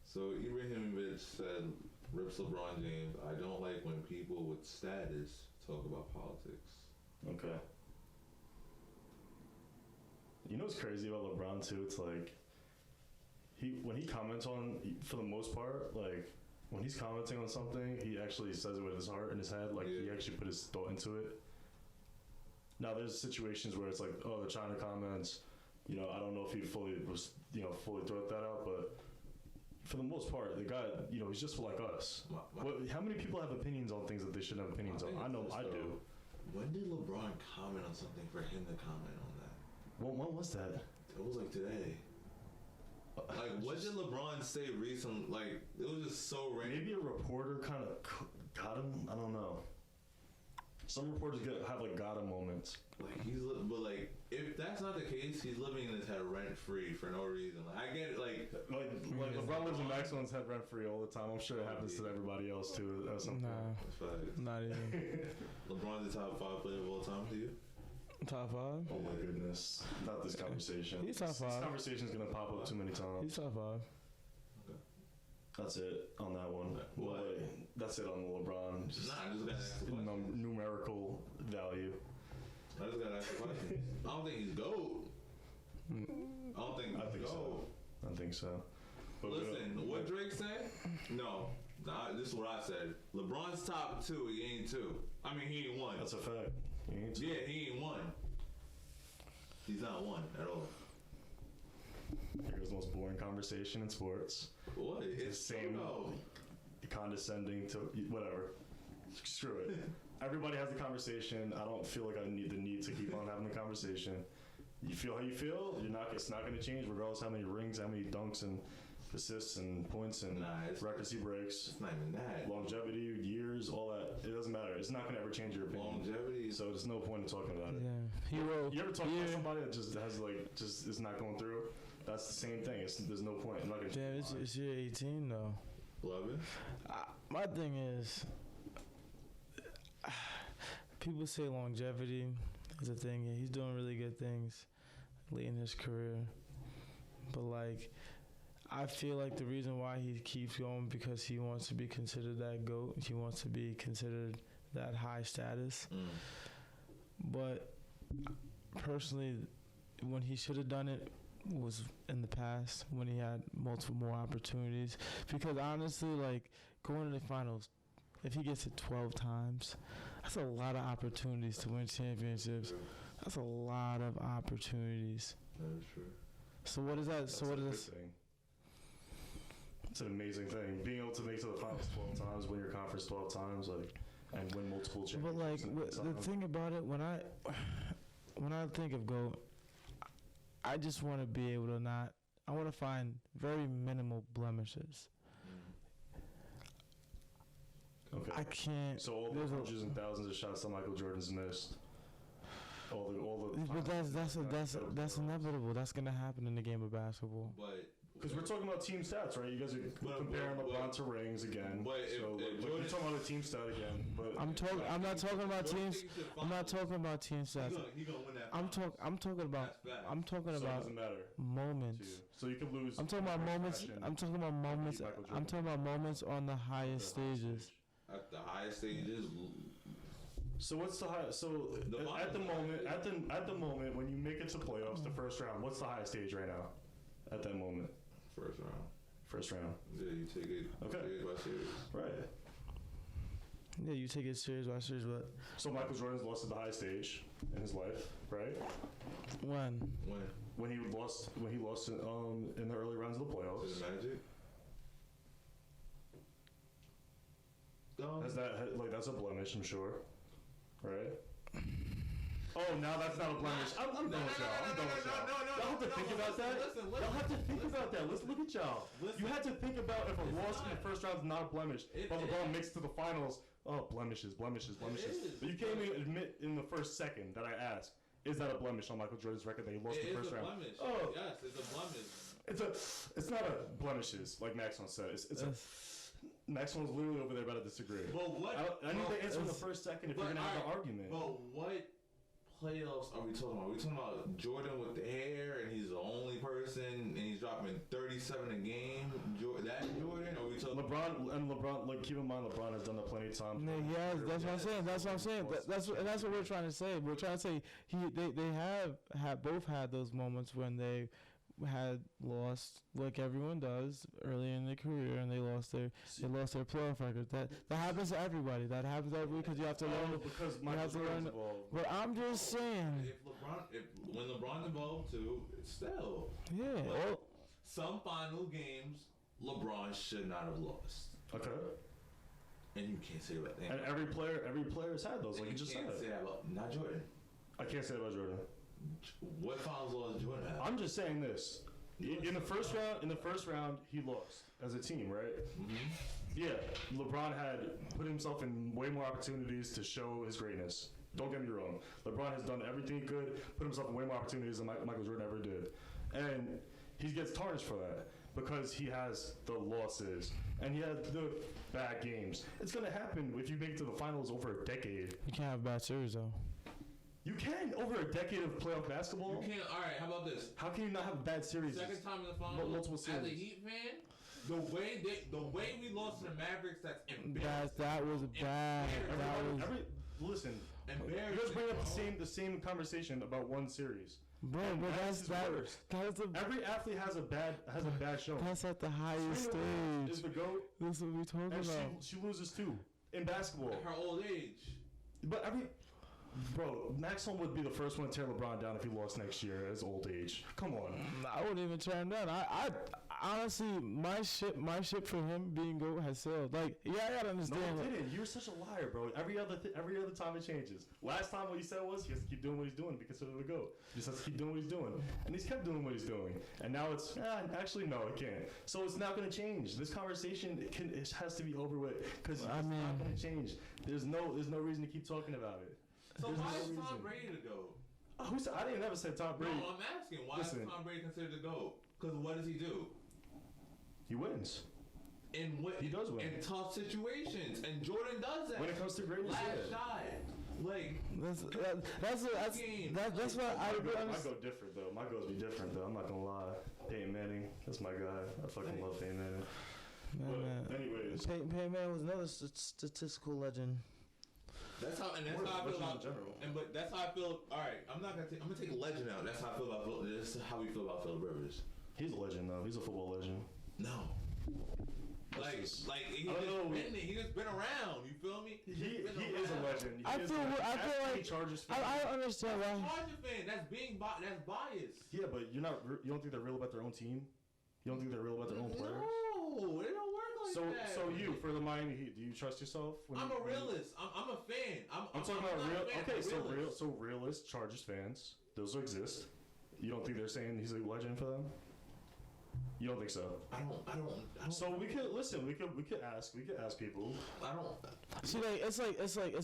So Ibrahimovic said, rips LeBron James, I don't like when people with status talk about politics. Okay. You know what's crazy about LeBron too? It's like when he comments on, for the most part, like when he's commenting on something, he actually says it with his heart and his head. Like he actually put his thought into it. Now there's situations where it's like, oh, the China comments. You know, I don't know if he fully thought that out, but for the most part, the guy, you know, he's just like us. How many people have opinions on things that they shouldn't have opinions on? I know I do. When did LeBron comment on something for him to comment on that? When was that? It was like today. Like, what did LeBron say recently? Like, it was just so random. Maybe a reporter kind of got him. I don't know. Some reporters have like got him moments. Like but like if that's not the case, he's living in his head rent free for no reason. Like I get it. Like LeBron lives in Maxon's head rent free all the time. I'm sure it happens to everybody else too. Nah, not even. LeBron's the top 5 player of all time to you. Top 5? Oh my goodness! Not this conversation. He's top 5. This conversation's gonna pop up too many times. He's top 5. That's it on that one. What? That's it on the LeBron. I just gotta ask the question. Numerical value. I just gotta ask the question. I don't think he's GOAT. I think so. I think so. But listen, what Drake said? No. This is what I said. LeBron's top 2, he ain't 2. I mean, he ain't 1. That's a fact. He ain't 1. He's not 1 at all. Here goes the most boring conversation in sports. What? It's the same. Condescending to whatever. Screw it. Everybody has a conversation. I don't feel like I need the need to keep on having the conversation. You feel how you feel. It's not going to change regardless how many rings, how many dunks and assists and points and records he breaks. It's not even that. Longevity, years, all that. It doesn't matter. It's not going to ever change your opinion. Longevity. So there's no point in talking about it. Yeah. You ever talk about somebody that just has just is not going through? That's the same thing. There's no point. I'm not going to. Damn, it's year 18 though. Love it. My thing is, people say longevity is a thing. Yeah, he's doing really good things late in his career, but like, I feel like the reason why he keeps going because he wants to be considered that GOAT. He wants to be considered that high status. But personally, when he should have done it was in the past when he had multiple more opportunities. Because honestly, like going to the finals, if he gets it 12 times, that's a lot of opportunities to win championships. That's a lot of opportunities. That is true. So what is that? So what is this? It's an amazing thing. Being able to make it to the finals 12 times, win your conference 12 times, like, and win multiple championships. But like the thing about it, when I think of GOAT, I just want to be able to I want to find very minimal blemishes. Okay. I can't. So all the hundreds and thousands of shots that Michael Jordan's missed. all the. But that's inevitable. That's gonna happen in the game of basketball. But because we're talking about team stats, right? You guys are comparing LeBron to rings again. But so if you're talking about a team stat again. But I'm not talking about teams. I'm not talking about team stats. He gonna win that. I'm talking about. I'm talking so about. It doesn't matter. Moments. So you can lose. I'm talking about moments. I'm talking about moments. I'm talking about moments on the highest stages. At the highest stages. So what's the high? So at the moment when you make it to playoffs, the first round, what's the highest stage right now? At that moment. First round. Yeah, you take it series by series. Right. Yeah, you take it series by series, but. So Michael Jordan's lost at the highest stage in his life, right? When he lost in the early rounds of the playoffs. To the Magic. That's a blemish, I'm sure, right? Oh, now that's not a blemish. I'm done with y'all. I'm done with y'all. Y'all have to think about that. Y'all have to think about that. Let's look at y'all. You had to think about if a loss in the first round is not a blemish, but LeBron makes it to the finals. Oh, blemishes. But you can't even admit in the first second that I asked, is that a blemish on Michael Jordan's record that he lost the first round? Blemish. Oh, yes, it's a blemish. It's not a blemishes like Maxon said. Maxon was literally over there about to disagree. But what? I need the answer in the first second if you're gonna have an argument. But what playoffs are we talking about? Are we talking about Jordan with the hair and he's the only person and he's dropping 37 a game? That Jordan? Or are we talking LeBron, like keep in mind LeBron has done that plenty of times. Yeah, that's what I'm saying. That's what we're trying to say. We're trying to say they have both had those moments when they had lost, like everyone does, early in their career, and they lost their playoff record. That happens to everybody. That happens to everybody because you have to learn. Because you have to learn. But I'm just saying. When LeBron's involved too, it's still. Yeah. Some final games LeBron should not have lost. Okay. And you can't say that. And every player has had those, like you just said. Say that about not Jordan. I can't say that about Jordan. What finals loss did Jordan have? I'm just saying this. In the first round, he lost as a team, right? Mm-hmm. Yeah, LeBron had put himself in way more opportunities to show his greatness. Don't get me wrong. LeBron has done everything he could, put himself in way more opportunities than Michael Jordan ever did. And he gets tarnished for that because he has the losses and he had the bad games. It's going to happen if you make it to the finals over a decade. You can't have bad series, though. You can over a decade of playoff basketball. You can't. All right. How about this? How can you not have a bad series? Second time in the finals. Multiple series. As a Heat fan, the way we lost to the Mavericks, that's embarrassing. That was bad. Listen. Embarrassing. You guys bring up the same conversation about one series. Bro, but that's every athlete has a bad show. That's at the highest stage. Is the GOAT. That's what we talking about. She loses too in basketball. Her old age. But Bro, Maxon would be the first one to tear LeBron down if he lost next year at his old age. Come on. I wouldn't even tear him down. I honestly, my ship for him being GOAT has sailed. Like, yeah, I gotta understand. No, it didn't. You're such a liar, bro. Every other time it changes. Last time what you said was he has to keep doing what he's doing to be considered a GOAT. He just has to keep doing what he's doing. And he's kept doing what he's doing. And now it's, actually, no, it can't. So it's not going to change. This conversation, it has to be over with because it's not going to change. There's no reason to keep talking about it. So why is Tom Brady the GOAT? Who said? I didn't never say Tom Brady. No, I'm asking. Why is Tom Brady considered the GOAT? Because what does he do? He wins. He does win. In tough situations. And Jordan does that. When it comes to greatness, last shot. Like, that's what I would understand. My go different, though. My goes be different, though. I'm not going to lie. Peyton Manning, that's my guy. I fucking love Peyton Manning. Man. Anyways. Peyton Manning was another statistical legend. That's how I feel about. But that's how I feel. All right, I'm gonna take legend out. That's how I feel about. This is how we feel about Philip Rivers. He's a legend, though. He's a football legend. No. He's just been around. You feel me? He is a legend. I feel like Chargers fan. I understand why. Chargers fan. That's biased. Yeah, but you don't think they're real about their own team? You don't think they're real about their own players? No, they don't work like that. So you for the Miami Heat, do you trust yourself? I'm a realist. I'm a fan. I'm talking about real. Okay, so realist Chargers fans, those exist. You don't think they're saying he's a legend for them? You don't think so? I don't. So we could listen. We could ask people. I don't. See, like it's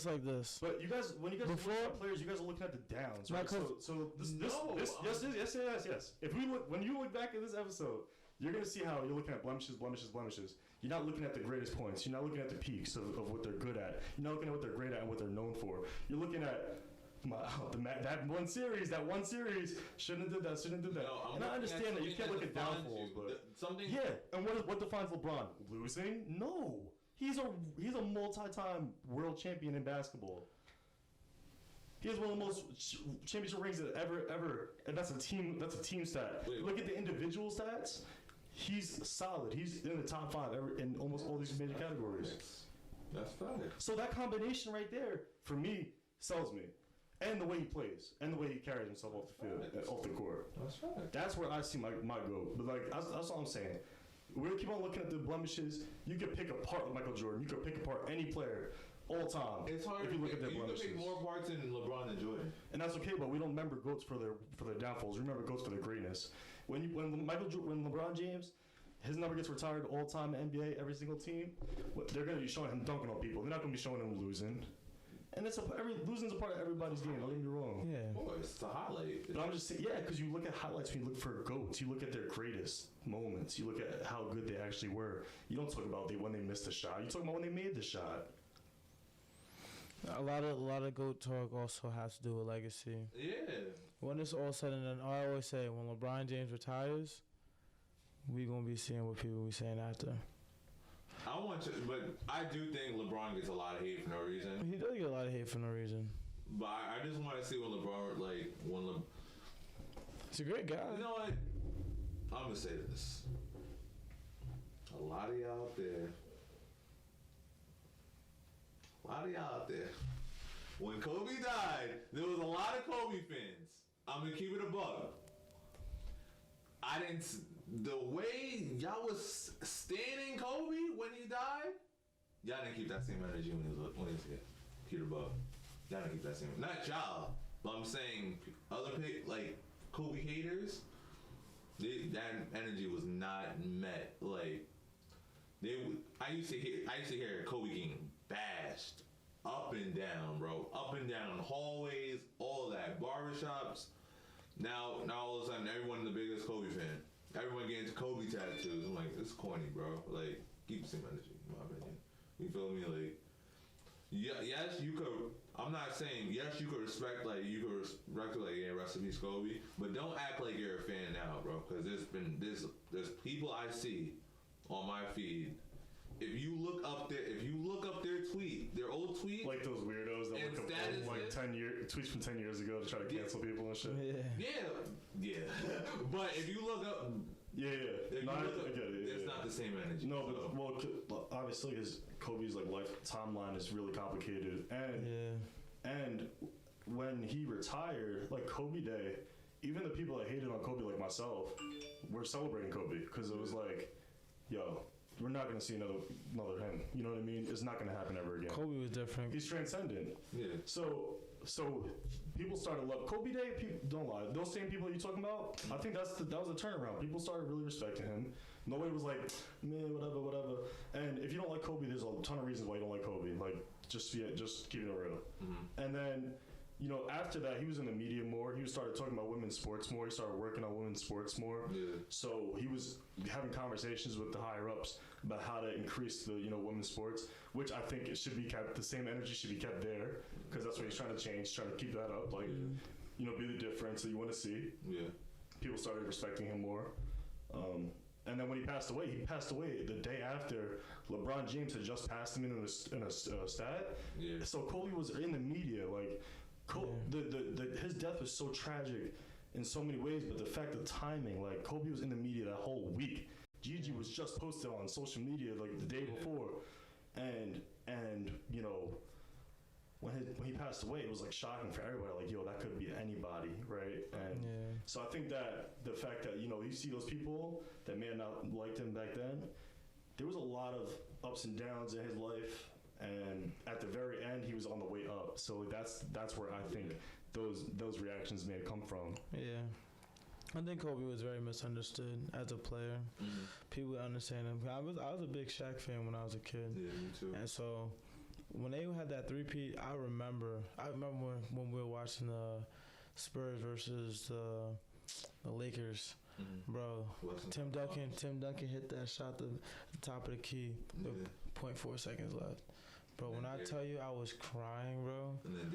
like this. But you guys, when you guys Before- look at players, you guys are looking at the downs, right? No, So this No, yes. If when you look back at this episode, you're gonna see how you're looking at blemishes. You're not looking at the greatest points. You're not looking at the peaks of what they're good at. You're not looking at what they're great at and what they're known for. You're looking at that one series shouldn't have did that. No, and I understand that you can't look at downfalls, but something. yeah. And what defines LeBron? Losing? No. He's a multi-time world champion in basketball. He has one of the most championship rings that ever, and that's a team stat. Wait. Look at the individual stats. He's solid. He's in the top 5 in almost all these major categories. That's fine. So that combination right there, for me, sells me. And the way he plays, and the way he carries himself off the field, off the court. That's right. That's where I see my goal. But like that's all I'm saying. We're gonna keep on looking at the blemishes. You could pick apart Michael Jordan. You could pick apart any player all time. It's hard if you look at their you blemishes. can pick more parts in LeBron than Jordan. And that's okay, but we don't remember GOATs for their downfalls. We remember GOATs for their greatness. When LeBron James, his number gets retired all time in NBA, every single team, they're gonna be showing him dunking on people. They're not gonna be showing him losing. And losing's a part of everybody's game. Don't get me wrong. Yeah. Boy, it's a highlight. But I'm just saying, yeah, because you look at highlights when you look for GOATs. You look at their greatest moments. You look at how good they actually were. You don't talk about when they missed a shot. You talk about when they made the shot. A lot of GOAT talk also has to do with legacy. Yeah. When it's all said and done, I always say when LeBron James retires, we gonna be seeing what people be saying after. I want to, but I do think LeBron gets a lot of hate for no reason. He does get a lot of hate for no reason. But I just want to see when LeBron, He's a great guy. you know what? I'm gonna say this. A lot of y'all out there. When Kobe died, there was a lot of Kobe fans. I'm gonna keep it a buck. The way y'all was standing Kobe when he died, y'all didn't keep that same energy when he was here. Peter Buck. Y'all didn't keep that same. Not y'all, but I'm saying other like Kobe haters. That energy was not met. Like I used to hear Kobe getting bashed up and down, bro, up and down hallways, all that, barbershops. Now all of a sudden, everyone's the biggest Kobe fan. Everyone getting into Kobe tattoos. I'm like, it's corny, bro. Like, keep the same energy, in my opinion. You feel me? Like, yeah, yes, you could. I'm not saying yes, you could respect like yeah, rest in peace, Kobe. But don't act like you're a fan now, bro. Because there's people I see on my feed. If you look up their old tweet, like those weirdos that look up like 10 years tweets from 10 years ago to try to cancel people and shit. Yeah. But if you look up, it's not the same energy. No, but well, obviously, because Kobe's like life timeline is really complicated, and when he retired, like Kobe Day, even the people that hated on Kobe, like myself, were celebrating Kobe because it was like, yo, we're not going to see another him. You know what I mean? It's not going to happen ever again. Kobe was different. He's transcendent. Yeah. So people started love Kobe Day. People, don't lie. Those same people you're talking about, I think that was a turnaround. People started really respecting him. Nobody was like, man, whatever. And if you don't like Kobe, there's a ton of reasons why you don't like Kobe. Like, just keep it real. Mm-hmm. And then, after that, he was in the media more. He started talking about women's sports more. He started working on women's sports more. Yeah. So he was having conversations with the higher ups about how to increase the women's sports, which I think it should be kept. The same energy should be kept there because that's what he's trying to change, trying to keep that up. Like, be the difference that you want to see. Yeah. People started respecting him more. And then when he passed away the day after LeBron James had just passed him in a stat. Yeah. So Kobe was in the media, like. His death was so tragic in so many ways, but the fact of timing, like Kobe was in the media that whole week. Gigi was just posted on social media like the day before, and when he passed away, it was like shocking for everybody. Like, yo, that could be anybody, right? And so I think that the fact that you see those people that may have not liked him back then, there was a lot of ups and downs in his life. And at the very end, he was on the way up. So that's where I think those reactions may have come from. Yeah. I think Kobe was very misunderstood as a player. Mm-hmm. People would understand him. I was a big Shaq fan when I was a kid. Yeah, me too. And so when they had that three-peat, I remember when we were watching the Spurs versus the Lakers. Mm-hmm. Bro, Tim Duncan hit that shot at the top of the key with 0.4 seconds left. Bro, when I tell you I was crying, bro. And then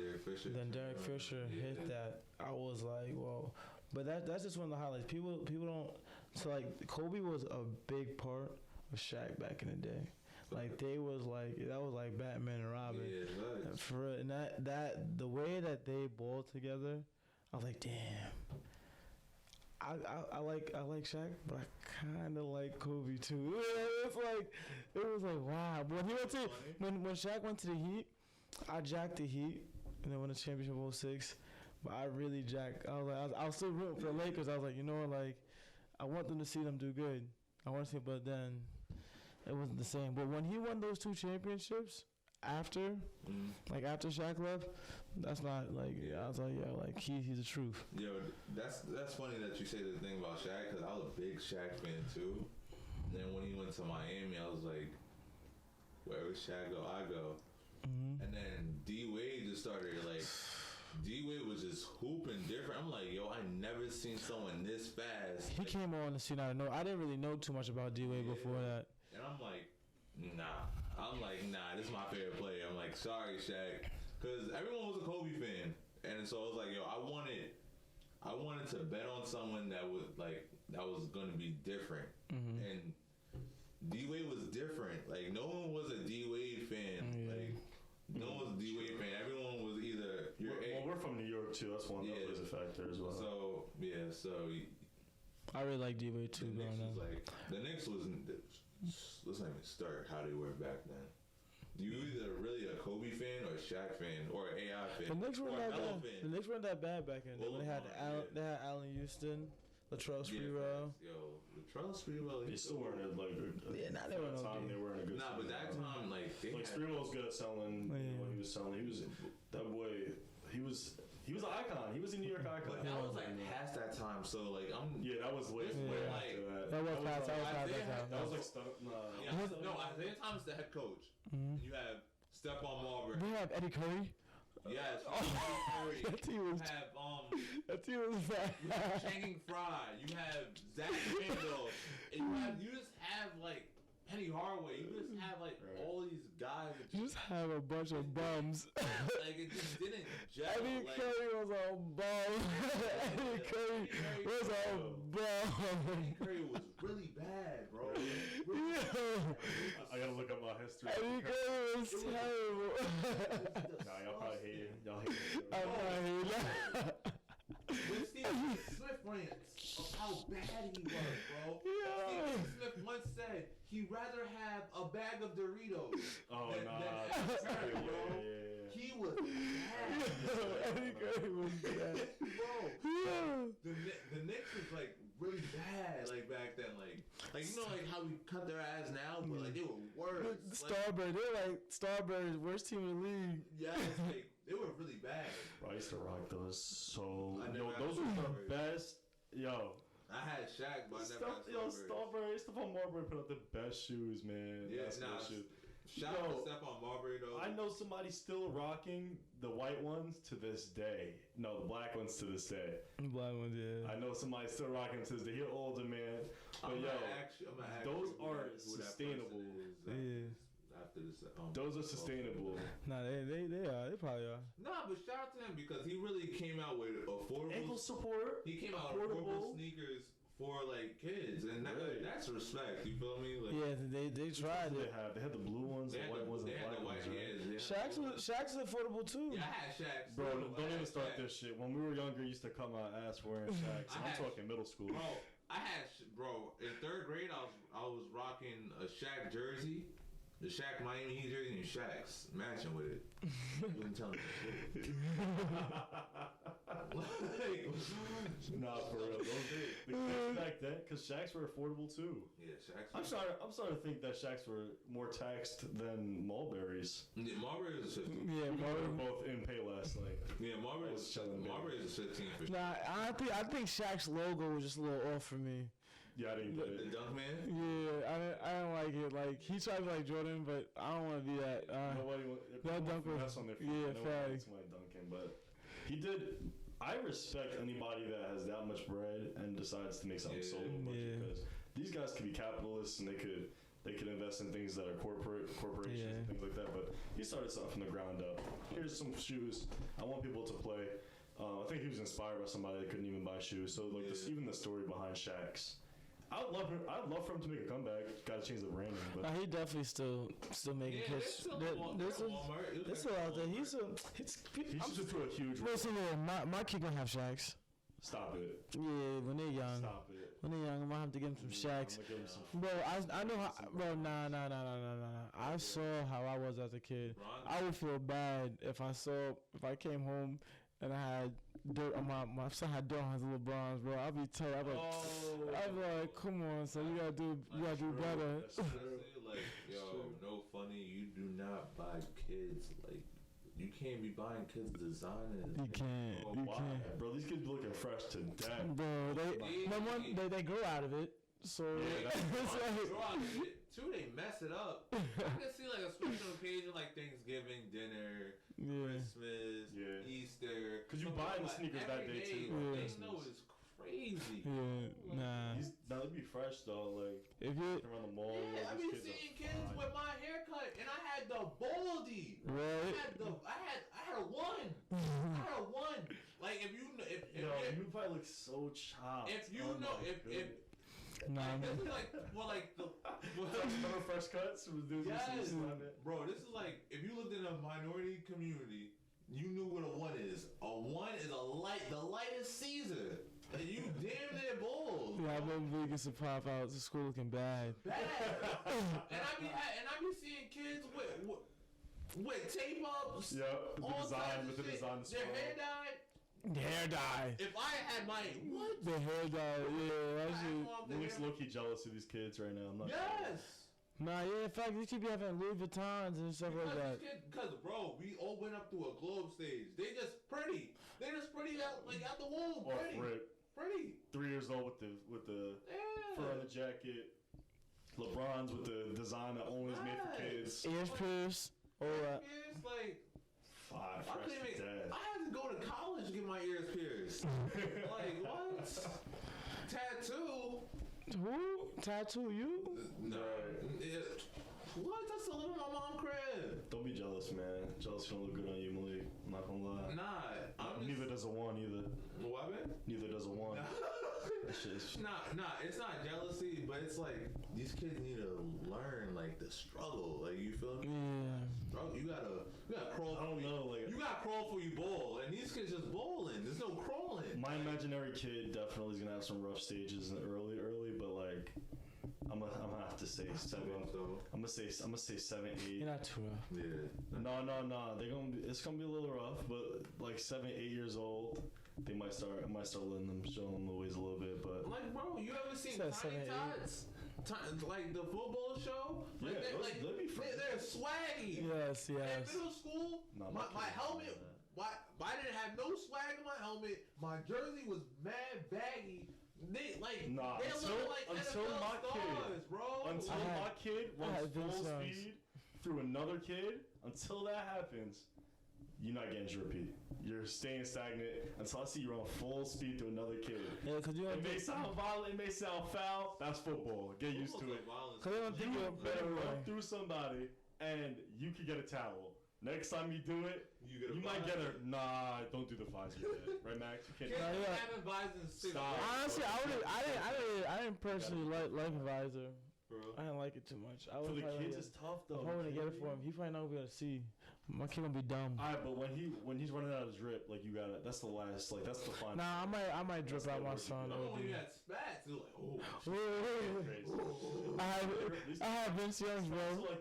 Derek Fisher. Hit that. I was like, whoa. But that's just one of the highlights. People don't. So like Kobe was a big part of Shaq back in the day. Like that was like Batman and Robin. Yeah, right. For real. And that the way that they balled together, I was like, damn. I like Shaq, but I kind of like Kobe too. It was like wow. But when he went to when Shaq went to the Heat, I jacked the Heat and they won the championship in 06. But I really jacked. I was still rooting for the Lakers. I was like, you know, like I want them to see them do good. I want to see, but then it wasn't the same. But when he won those 2 championships after Shaq left, that's not like I was like, like he's the truth. Yo, that's funny that you say the thing about Shaq because I was a big Shaq fan too. And then when he went to Miami, I was like, wherever Shaq go, I go. Mm-hmm. And then D Wade just started like. D Wade was just hooping different. I'm like, yo, I never seen someone this fast. He came on the scene out of nowhere. I didn't really know too much about D Wade before that. And I'm like, nah. This is my favorite player. I'm like, sorry, Shaq, because everyone was a Kobe fan, and so I was like, yo, I wanted to bet on someone that was going to be different, and D Wade was different. Like no one was a D Wade fan. Like. No one was a D Wade fan. Everyone was either we're from New York too. That's one that plays a factor as well. So I really like D Wade too. The Knicks wasn't. Let's not even start how they were back then. You either really a Kobe fan or a Shaq fan or an AI fan. The Knicks weren't that bad. The Knicks weren't that bad back in the day. They had Allen Houston. Latrell Sprewell. Yo, Latrell Sprewell. They still weren't at they were time. They weren't a good. Nah, but that time Sprewell was good at selling. What he was selling, he was that boy. He was an icon. He was a New York icon. But that was like past that time. So like that was way after that. That was past that time. That was like no. Isaiah Thomas the head coach. And you have Stephon Marbury. We have Eddie Curry. Yes. That team was. That team was bad. You have Channing Frye. You have Zach Randolph. And you just have like Penny Hardaway. You just have like all these guys. You just have a bunch of bums. Like it just didn't gel. Eddie Curry was a bum. Eddie Curry was a bum. Eddie Curry was really bad, bro. I gotta look up my history. Eddie Curry was terrible. Nah, y'all probably hate it. Y'all hate it. I probably hate it. When Stephen Smith rants of how bad he was, bro. Yeah. Stephen Smith once said he'd rather have a bag of Doritos than Eddie Curry, bro. He was bad. Eddie Curry was bad. Bro, the Knicks was like really bad like back then. Like you know like how we cut their ass now, but like they were worse. Starbird, they're like Starbird's worst team in the league. Yeah, like they were really bad. Bro, I used to rock those those were the best. Yo. I had Shaq, but I never had Starbird. Stephon Marbury put up the best shoes, man. Yeah, shout out to Stephon Marbury, though. I know somebody still rocking the white ones to this day. No, the black ones to this day. The black ones, yeah. I know somebody still rocking them to this day. You're older, man. But those are sustainable. Yeah. After this, those are sustainable. Nah, they probably are. Nah, but shout out to him because he really came out with affordable ankle support. He came out with affordable sneakers for like kids, and that's respect. You feel me? Like, yeah, they tried it. They had the blue ones, the white ones, and the black ones. Shaq's affordable too. Yeah, I had Shaq's. Bro, don't even start this shit. When we were younger, you used to come out ass wearing Shaq's. I'm talking middle school. Bro, in third grade, I was rocking a Shaq jersey. The Shaq Miami Heat jersey and Shaq's matching with it. You wouldn't tell me shit. Nah, for real. The kids back then, because Shaqs were affordable too. Yeah, Shaq's. I'm starting to think that Shaqs were more taxed than Mulberries. Yeah, Marbury's a 15. Yeah, They were Marbury. both in Payless. Like, Yeah, Marbury's a 15 for sure. Nah, I think Shaq's logo was just a little off for me. yeah, I didn't get The it. dunk man? Yeah, I don't like it. Like he tried to be like Jordan, but I don't want to be that. Nobody that dunk was- that's on their feet. yeah, No fact. one wants my Duncan, but he did. I respect anybody that has that much bread and decides to make something so low budget Yeah. because these guys could be capitalists and they could invest in things that are corporations and things like that. But he started something from the ground up. Here's some shoes. I want people to play. I think he was inspired by somebody that couldn't even buy shoes. So like even the story behind Shaq's. I'd love for him to make a comeback. Got to change the branding, but He definitely still making Yeah, kids. there's still Walmart. There's still out there. he should just do a huge. Listen, my kid gonna have Shaqs. Stop it. Yeah, when they're young. Stop it. When they're young, I'm gonna have to give them some Shaqs. I'm gonna give him some. Bro, I know how. Bro, nah. I saw how I was as a kid. I would feel bad if I came home and I had dirt on my son had dirt on his LeBrons, bro. I'd be tight. I'd be like, come on, son, you gotta do better. That's true. Honestly, like, yo, no funny. You do not buy kids like. You can't be buying kids designers. You can't. Oh, You why? can't. Bro, these kids be looking fresh to death. Bro, they grow out of it. So Yeah, it's like, Two, they mess it up. I can see like a special occasion like Thanksgiving dinner, yeah. Christmas, Yeah. Easter. 'Cause you buy the sneakers that day, too. Yeah. They know it's crazy. Yeah, nah. Now they'd be fresh though, like If you around the mall. Yeah, I these be kids are seeing kids fine. with my haircut, and I had the baldy. I right, had a one. I had a one. Like if You probably look so chopped. if you Oh know my if goodness. nah, this man. is like the Remember fresh cuts? yes, bro. This is like if you lived in a minority community, you knew what a one is. A one is the lightest Caesar, and you damn near bald. Yeah, I remember we used to pop out to school looking bad. Bad. and I be seeing kids with tape ups. Yep, with the all design, types with of the shit. design. Their hair dyed. The hair dye. If I had my what? The hair dye. Yeah, that shit. Nick's low-key jealous of these kids right now. I'm not. Yes. Nah, yeah, in fact, these should be having Louis Vuittons and stuff like that. Because bro, we all went up through a globe stage. They just pretty. They just pretty out the womb. Off Pretty. rip. Pretty. 3 years old with the Yeah. fur on the jacket. LeBron's with the design that only is made for kids. Ears pierced. All that. It's like Five, I fresh couldn't to even. death. I had to go to college to get my ears pierced. Like what? Tattoo? Who? Tattoo you? No. What? That's the living in my mom's crib. Don't be jealous, man. Jealous don't look good on you, Malik. I'm not gonna lie. Nah, I'm Neither just. does a one either. What, man? Neither does a one. That shit is Nah, it's not jealousy, but it's like these kids need to learn like the struggle. Like you feel me? Yeah. Struggle. You gotta crawl. I don't for you. know, like- you gotta crawl for you ball, and these kids just bowling. There's no crawling. my imaginary kid definitely is gonna have some rough stages in the early, but like I'm gonna have to say 7. I'm gonna say 7, 8. You're not too rough. Yeah. No. It's gonna be a little rough, but like 7, 8 years old, I might start letting them show them the ways a little bit. But Like, bro, you ever seen Said Tiny 7, 8. Tots? Like the football show? Yeah, Like, they'd be fun. they're swaggy. Yes, In yes. middle school, No, my my kids helmet, don't do that. I didn't have no swag in my helmet. My jersey was mad baggy. They like Nah, they until- look like until NFL my stars, kid- bro. until I my had- kid I had runs full Vince speed through another kid, until that happens, you're not getting your repeat. You're staying stagnant until I see you run full speed through another kid. Yeah, cause you don't It may think. sound violent, it may sound foul. That's football. Get used to it. Cause they don't think you're a You better better run way. through somebody, and you could get a towel. Next time you do it, You get a might get visor. a nah. Don't do the visor yet, right, Max? You can't. Kids Nah, yeah. haven't visors since Stop. Honestly, I didn't personally like a visor. bro. I didn't like it too much. I For would the probably kids, like it's tough though. I'm hoping to get it for him. He probably not gonna be able to see. My kid gonna be dumb. Alright, but when he's running out of his drip, like you gotta. That's the last. Like that's the final. Nah, I might drip out my son. No, OD. you had spats. You're like, oh. Wait. I have Vince Young's, Spots bro. like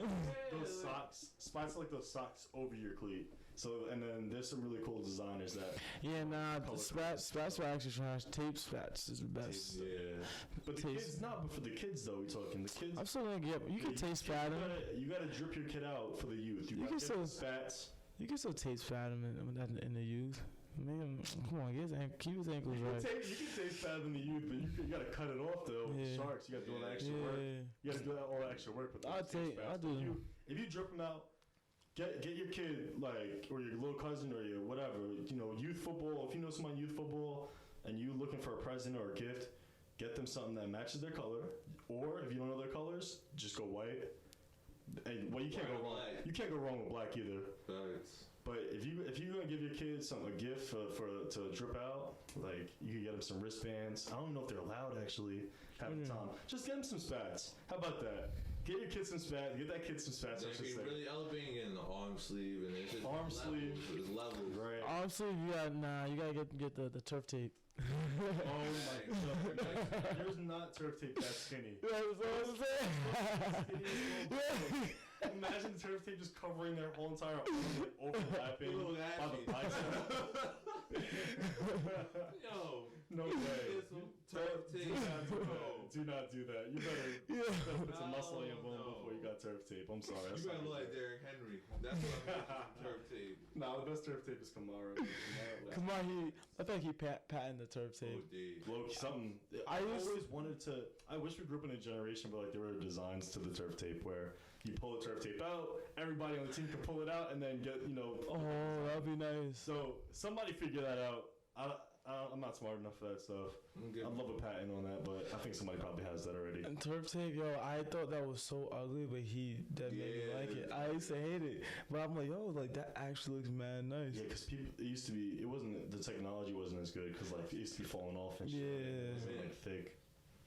those socks. Spots like those socks over your cleat. So, and then there's some really cool designers that. Yeah, nah, the spats are actually trash. Tape spats is the best. Yeah. But the kids, but for the kids though, we talking. The kids. I'm still gonna get. You can tape spat him. You gotta drip your kid out for the youth. You can still spats. You can still tape spat him in the youth. Man, come on, keep his ankles right. You can tape spat him in the youth, but you gotta cut it off though. With the Sharks, you gotta do all the extra work. You gotta do all the extra work. But I'll do. If you drip them out. Get your kid, like, or your little cousin or your whatever, youth football. If you know someone in youth football and you looking for a present or a gift, get them something that matches their color. Or if you don't know their colors, just go white. And you can't go wrong. You can't go wrong with black either. Thanks. But if you're gonna give your kid a gift to drip out, like you can get them some wristbands. I don't know if they're allowed actually half the time. Just get them some spats. How about that? Get your kid some spats. Get that kid some spats. If you're really elevating in the arm sleeve and it's just sleeve. There's levels. Right. Arm sleeve, you gotta get the turf tape. Oh my god. There's not turf tape that skinny. That's what I'm saying. Imagine turf tape just covering their whole entire arm, like overlapping by the bicep. Yo. No way. Turf tape. Do not do that. You better put some muscle on your bone before you got turf tape. I'm sorry. You gotta look like Derrick Henry. That's what I'm turf tape. Nah, the best turf tape is Kamara. I think he patented the turf tape. Look, something. I always wanted to. I wish we grew up in a generation where there were designs to the turf tape where you pull the turf tape out, everybody on the team can pull it out, and then get Oh, that'd be nice. So somebody figure that out. I'm not smart enough for that stuff. I'd love a patent on that, but I think somebody probably has that already. And turf tape, I thought that was so ugly, but that made me like it. I used to hate it, but I'm like, that actually looks mad nice. Yeah, because the technology wasn't as good because it used to be falling off and shit. Yeah. It wasn't thick.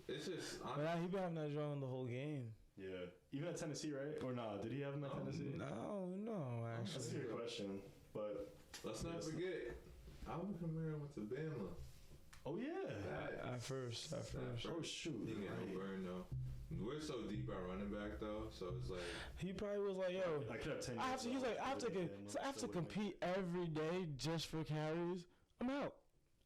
It's just. But he been having that drawing the whole game. Yeah, even at Tennessee, right? Or nah? Did he have him at Tennessee? No, actually. That's a good question, but let's not forget. Alvin Kamara went to Bama. Oh yeah. At first. Oh shoot. He getting no burn though. We're so deep at running back though, so it's like he probably was like, "Yo, I could have 10 I have to compete every day just for carries. I'm out.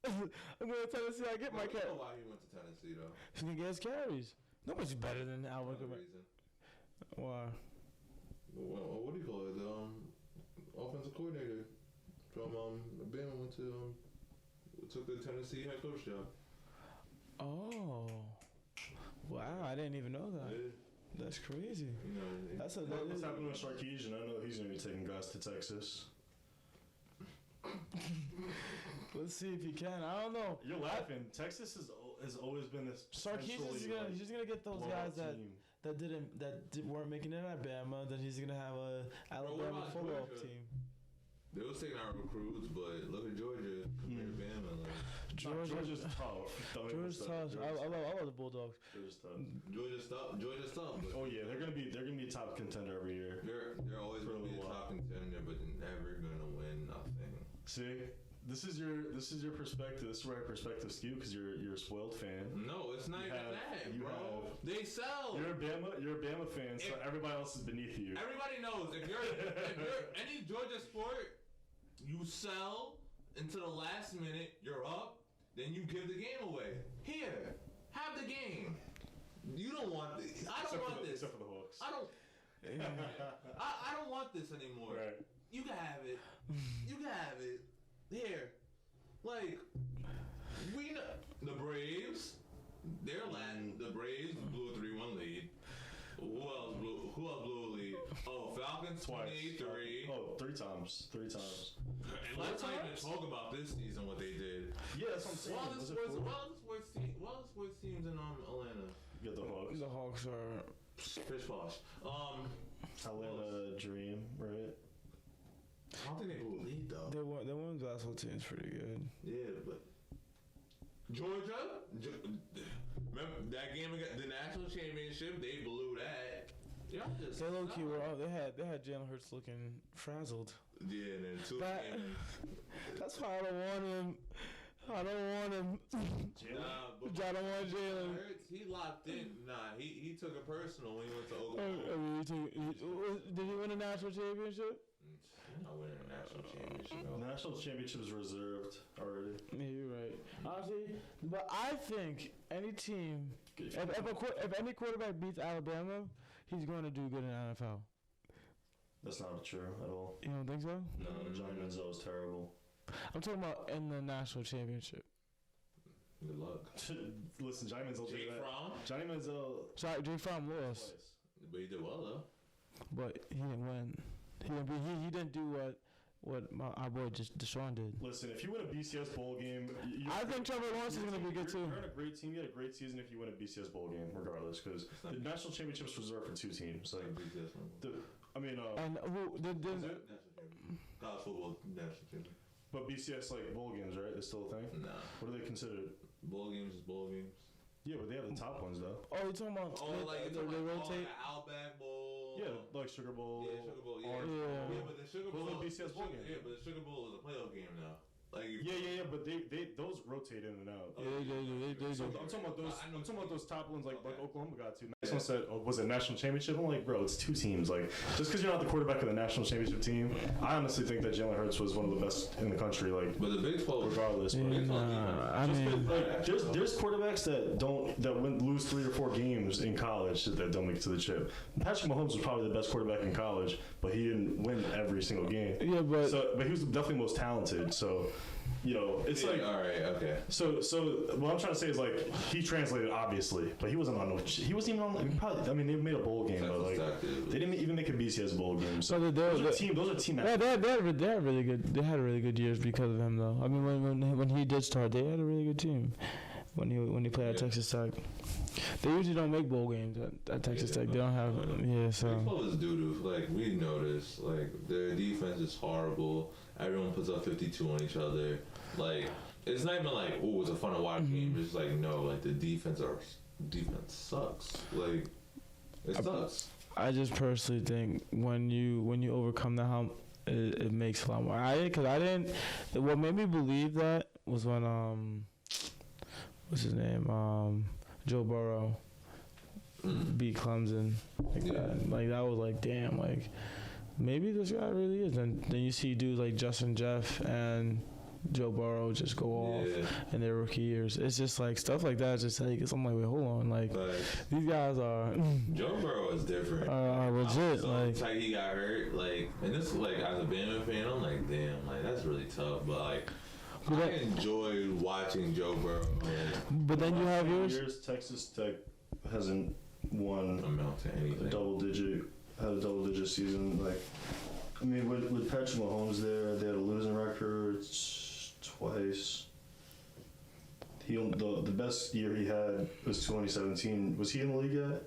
I'm going to Tennessee. I get my carries." I don't know why he went to Tennessee though. He's gonna get his carries. Nobody's better than Alvin Kamara. Why? Well, what do you call it? The offensive coordinator from Bama went to took the Tennessee head coach job. Oh, wow! I didn't even know that. Yeah. That's crazy. What's happening with Sarkisian? I know he's gonna be taking guys to Texas. Let's see if he can. I don't know. You're laughing. Texas has always been this. Sarkisian's he's gonna get those guys that weren't making it at Bama. Then he's gonna have a Alabama football team. They was taking our recruits, but look at Georgia compared to Bama. Georgia's tough. Georgia's tough. I love the Bulldogs. Georgia's tough. Georgia's tough. Oh yeah, they're gonna be a top contender every year. They're always gonna be a top contender, but they're never gonna win nothing. See, this is your perspective. This is where our perspective skew because you're a spoiled fan. No, it's not even that, bro. They sell. You're a Bama fan, so everybody else is beneath you. Everybody knows if you're any Georgia sport. You sell until the last minute, you're up, then you give the game away. Here, have the game. You don't want this. I don't want this. Except for the Hawks. I don't want this anymore. Right. You can have it. You can have it. Here. We know. The Braves, the Braves blew a 3-1 lead. Who else blew a lead? Oh, Falcons 28-3. Oh, three times. And let's not even talk about this season, what they did. Yeah, that's what I'm saying. Well, the sports teams in Atlanta. You got the Hawks. The Hawks are fish posh. Atlanta Dream, right? I don't think they blew a lead though. Their women's basketball team's pretty good. Yeah, but Georgia, remember that game against the national championship? They blew that. They low key were out. They had Jalen Hurts looking frazzled. Yeah, and then that's why I don't want him. I don't want him. Nah, but I don't want Jalen. Hurts, he locked in. Nah, he took it personal when he went to Oklahoma. Did he win a national championship? not winning a national championship. The national championship is reserved already. Yeah, you're right. Honestly, but I think any team, if any quarterback beats Alabama, he's going to do good in the NFL. That's not true at all. You don't think so? No, Johnny Manziel is terrible. I'm talking about in the national championship. Good luck. Listen, Johnny Manziel did that. Johnny Manziel. Sorry, Jake Fromm lost, But he did well though. but he didn't win. He didn't do what our boy Deshaun did. Listen, if you win a BCS bowl game, I think Trevor Lawrence is going to be good too. You're on a great team. You had a great season if you win a BCS bowl game, regardless, because the national championship's reserved for 2 teams. Like, And who did? College football national championship. But BCS like bowl games, right? It's still a thing. Nah. What are they considered? Bowl games is bowl games. Yeah, but they have the top ones though. Oh, you talking about? Like they rotate? the Outback Bowl. Yeah, like Sugar Bowl. Yeah, Sugar Bowl. Yeah. Yeah, but the Sugar Bowl. Those are BCS bowl games. Yeah, but the Sugar Bowl is a playoff game now. Like Yeah, but they those rotate in and out. Yeah, they do. So I'm talking about those top ones like Oklahoma got to. Someone said, was it national championship? I'm like, bro, it's 2 teams. Like, just because you're not the quarterback of the national championship team, I honestly think that Jalen Hurts was one of the best in the country. Like, but the Big 12, regardless. Yeah, I mean, like, there's quarterbacks that lose 3 or 4 games in college that don't make it to the chip. Patrick Mahomes was probably the best quarterback in college, but he didn't win every single game. Yeah, but he was definitely most talented. So. You know, it's like all right, okay. So what I'm trying to say is like he translated obviously, but he wasn't on. He wasn't even on. Probably, I mean, they made a bowl game, but like they didn't even make a BCS bowl game. So those are team. Yeah, they had really good. They had really good years because of him, though. I mean, when he did start, they had a really good team. When he played at Texas Tech, they usually don't make bowl games at Texas Tech. They don't have. So. Big 12 is doo-doo. Like we noticed, like their defense is horrible. Everyone puts up 52 on each other. Like it's not even like it's a fun to watch game. It's just like no, like the defense sucks. Like it sucks. I just personally think when you overcome the hump, it makes a lot more. What made me believe that was when what's his name? Joe Burrow beat Clemson. Like that was like damn. Like maybe this guy really is. And then you see dudes like Justin Jeff and Joe Burrow just go off in their rookie years. It's just like stuff like that. Just like I'm like, wait, hold on, like these guys are. Joe Burrow is different. Legit. Like he got hurt. Like and this like as a Bama fan, I'm like, damn, like that's really tough. But like. I enjoyed watching Joe Burrow. But then you have yours. Texas Tech hasn't won amount to anything. Had a double digit season. Like, I mean, with Patrick Mahomes there, they had a losing record twice. The best year he had was 2017. Was he in the league yet?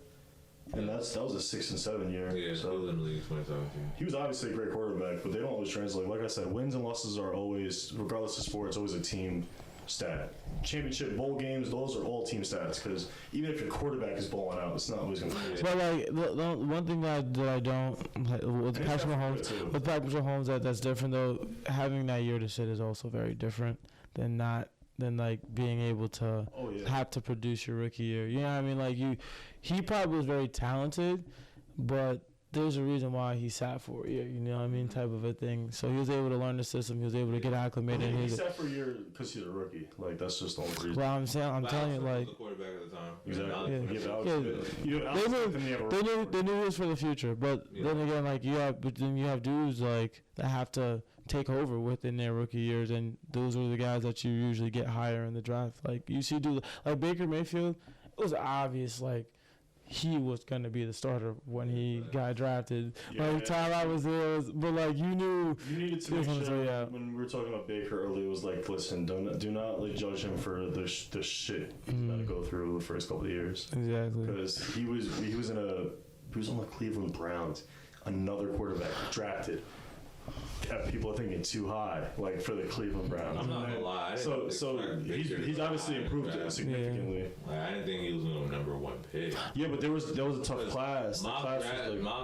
And that was a 6-7 year. Yeah, so he was in the league in 2017. He was obviously a great quarterback, but they don't always translate. Like I said, wins and losses are always, regardless of sport, it's always a team stat. Championship, bowl games, those are all team stats. Because even if your quarterback is balling out, it's not always going to be. But like the one thing that I don't like, with Patrick Mahomes, that's different though. Having that year to sit is also very different than like being able to have to produce your rookie year. You know what I mean? Like he probably was very talented, but there's a reason why he sat for a year. You know what I mean? Type of a thing. So he was able to learn the system. He was able to get acclimated. He sat for a year because he's a rookie. Like that's just the only reason. Well, I'm telling you, like the quarterback at the time. Exactly. They knew he was for the future, but then again, like you have dudes like that have to take over within their rookie years, and those are the guys that you usually get higher in the draft. Like you see dudes like Baker Mayfield. It was obvious, like. He was gonna be the starter when he got drafted. Like Tyler was there, but like you knew. You needed to make sure when we were talking about Baker earlier, it was like, listen, do not like judge him for the shit he's got to go through the first couple of years. Exactly. Because he was on the Cleveland Browns, another quarterback drafted. People are thinking too high, like for the Cleveland Browns. I'm not gonna lie. So he's obviously improved significantly. Like, I didn't think he was gonna number 1 pick. Yeah, but there was a tough class. Mock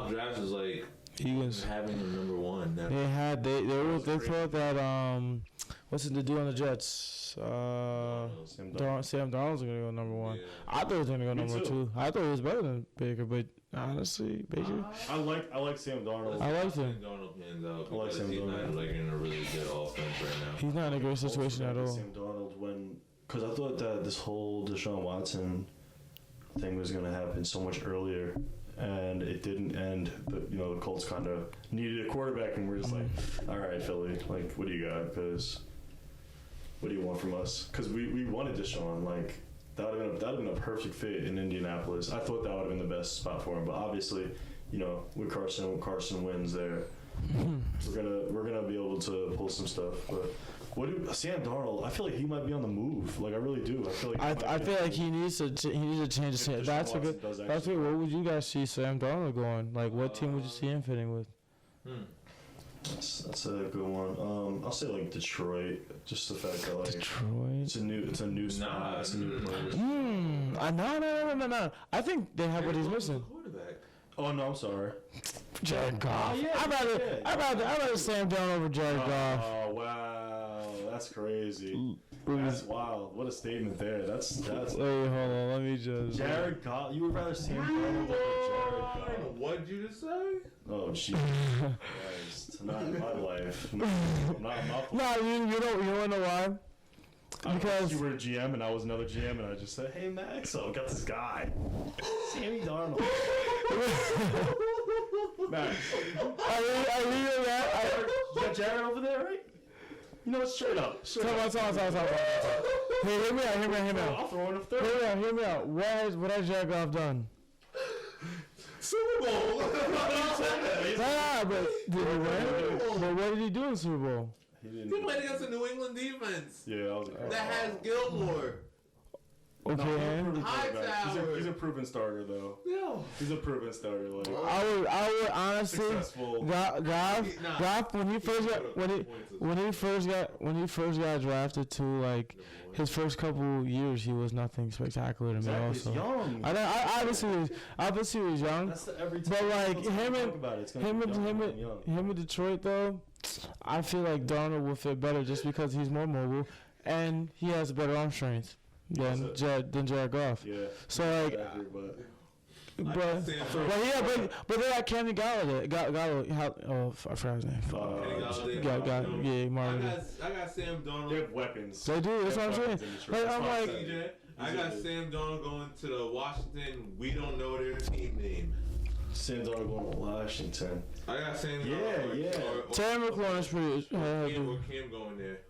draft was like he was having him number 1. They thought that What's it to do on the Jets? Sam Darnold's gonna go number 1. Yeah. I thought he was gonna go Me number too. 2. I thought he was better than Baker, but honestly, Baker. I like Sam Darnold. I like him. Darnold pans out I like because Sam he's not Darnold. like in a really good offense right now. He's not in a great situation at all. Sam Darnold because I thought that this whole Deshaun Watson thing was going to happen so much earlier, and it didn't end. But the Colts kind of needed a quarterback, and we're just like, all right, Philly, like, what do you got? Because what do you want from us? Because we wanted Deshaun, like. That would have been a perfect fit in Indianapolis. I thought that would have been the best spot for him, but obviously, with Carson wins there, we're gonna be able to pull some stuff. But Sam Darnold? I feel like he might be on the move. Like I really do. I feel like I feel like he needs to change his. That's a good. That's good. What would you guys see Sam Darnold going? Like, what team would you see him fitting with? That's a good one. I'll say like Detroit. Just the fact that like Detroit. it's a new spot. It's a new place. No. I think they have what he's missing. Oh no, I'm sorry. Jared Goff. Oh, yeah, I'd rather Sam Darnold over Jared Goff. Oh wow, that's crazy. That's wild. What a statement there. That's. Wait, hold on. Let me just. Jared Goff. You would rather Sam Darnold over Jared Goff? What'd you just say? Oh Jesus Christ! Not in my life. Not No, you don't know why? Because you were a GM and I was another GM and I just said, "Hey Maxon, got this guy, Sammy Darnold." Max, I read that. you got Jared over there, right? You know what? Straight up. Come on. Hey, hear me out. I'll throw in a third. Hear me out. What has Jared Goff done? Super Bowl. Nah, but did he win? But what did he do in Super Bowl? He played against the New England defense Yeah, I was. that has Gilmore. Okay. He's a proven starter though. No. He's a proven starter. Like I would honestly successful. Goff when he first got drafted to like his first couple years he was nothing spectacular to me also. He's young. I obviously he was young. That's the every time. But like him him in Detroit though, I feel like Darnold will fit better just because he's more mobile and he has better arm strength than Jared Goff. Yeah. So like, but they got Kenny Galladay. I forgot his name. Marvin. I got Sam Darnold. They have weapons. They do. That's what I'm saying. Like, I'm like, CJ, I got Sam Darnold going to the Washington. We don't know their team name. Sam Darnold going to Washington. I got Sam Darnold. Terry McLaurin is pretty. Or Cam going there.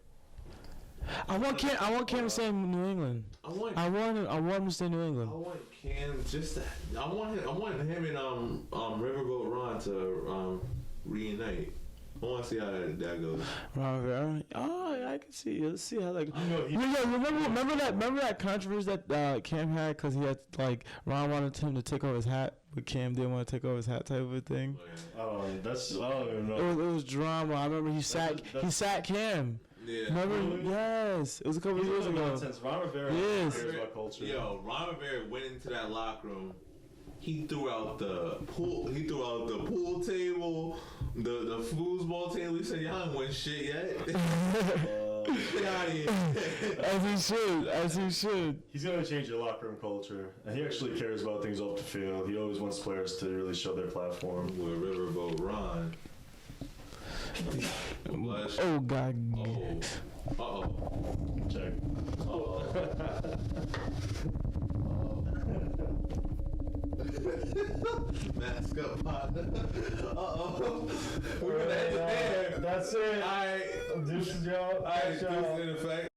I want Cam to stay in New England. I want him to stay in New England. I want Cam I want him and Riverboat Ron to reunite. I want to see how that goes. Ron, I can see. Let's see how that goes. Remember that controversy that Cam had because he had like Ron wanted him to take off his hat, but Cam didn't want to take off his hat type of a thing. I don't even know. It was drama. I remember he sat Cam. Yeah. Remember? Yes. It was a couple years ago. Ron Rivera cares about culture. Yo, Ron Rivera went into that locker room. He threw out the pool. He threw out the pool table, the foosball table. He said, "Y'all ain't win shit yet." Get out of here. As he should. He's gonna change your locker room culture, and he actually cares about things off the field. He always wants players to really show their platform. With Riverboat Ron. Oh God. Check. Mask up, partner. We're gonna end it there. That's it. Alright. Deuces, y'all. Alright, deuces in effect.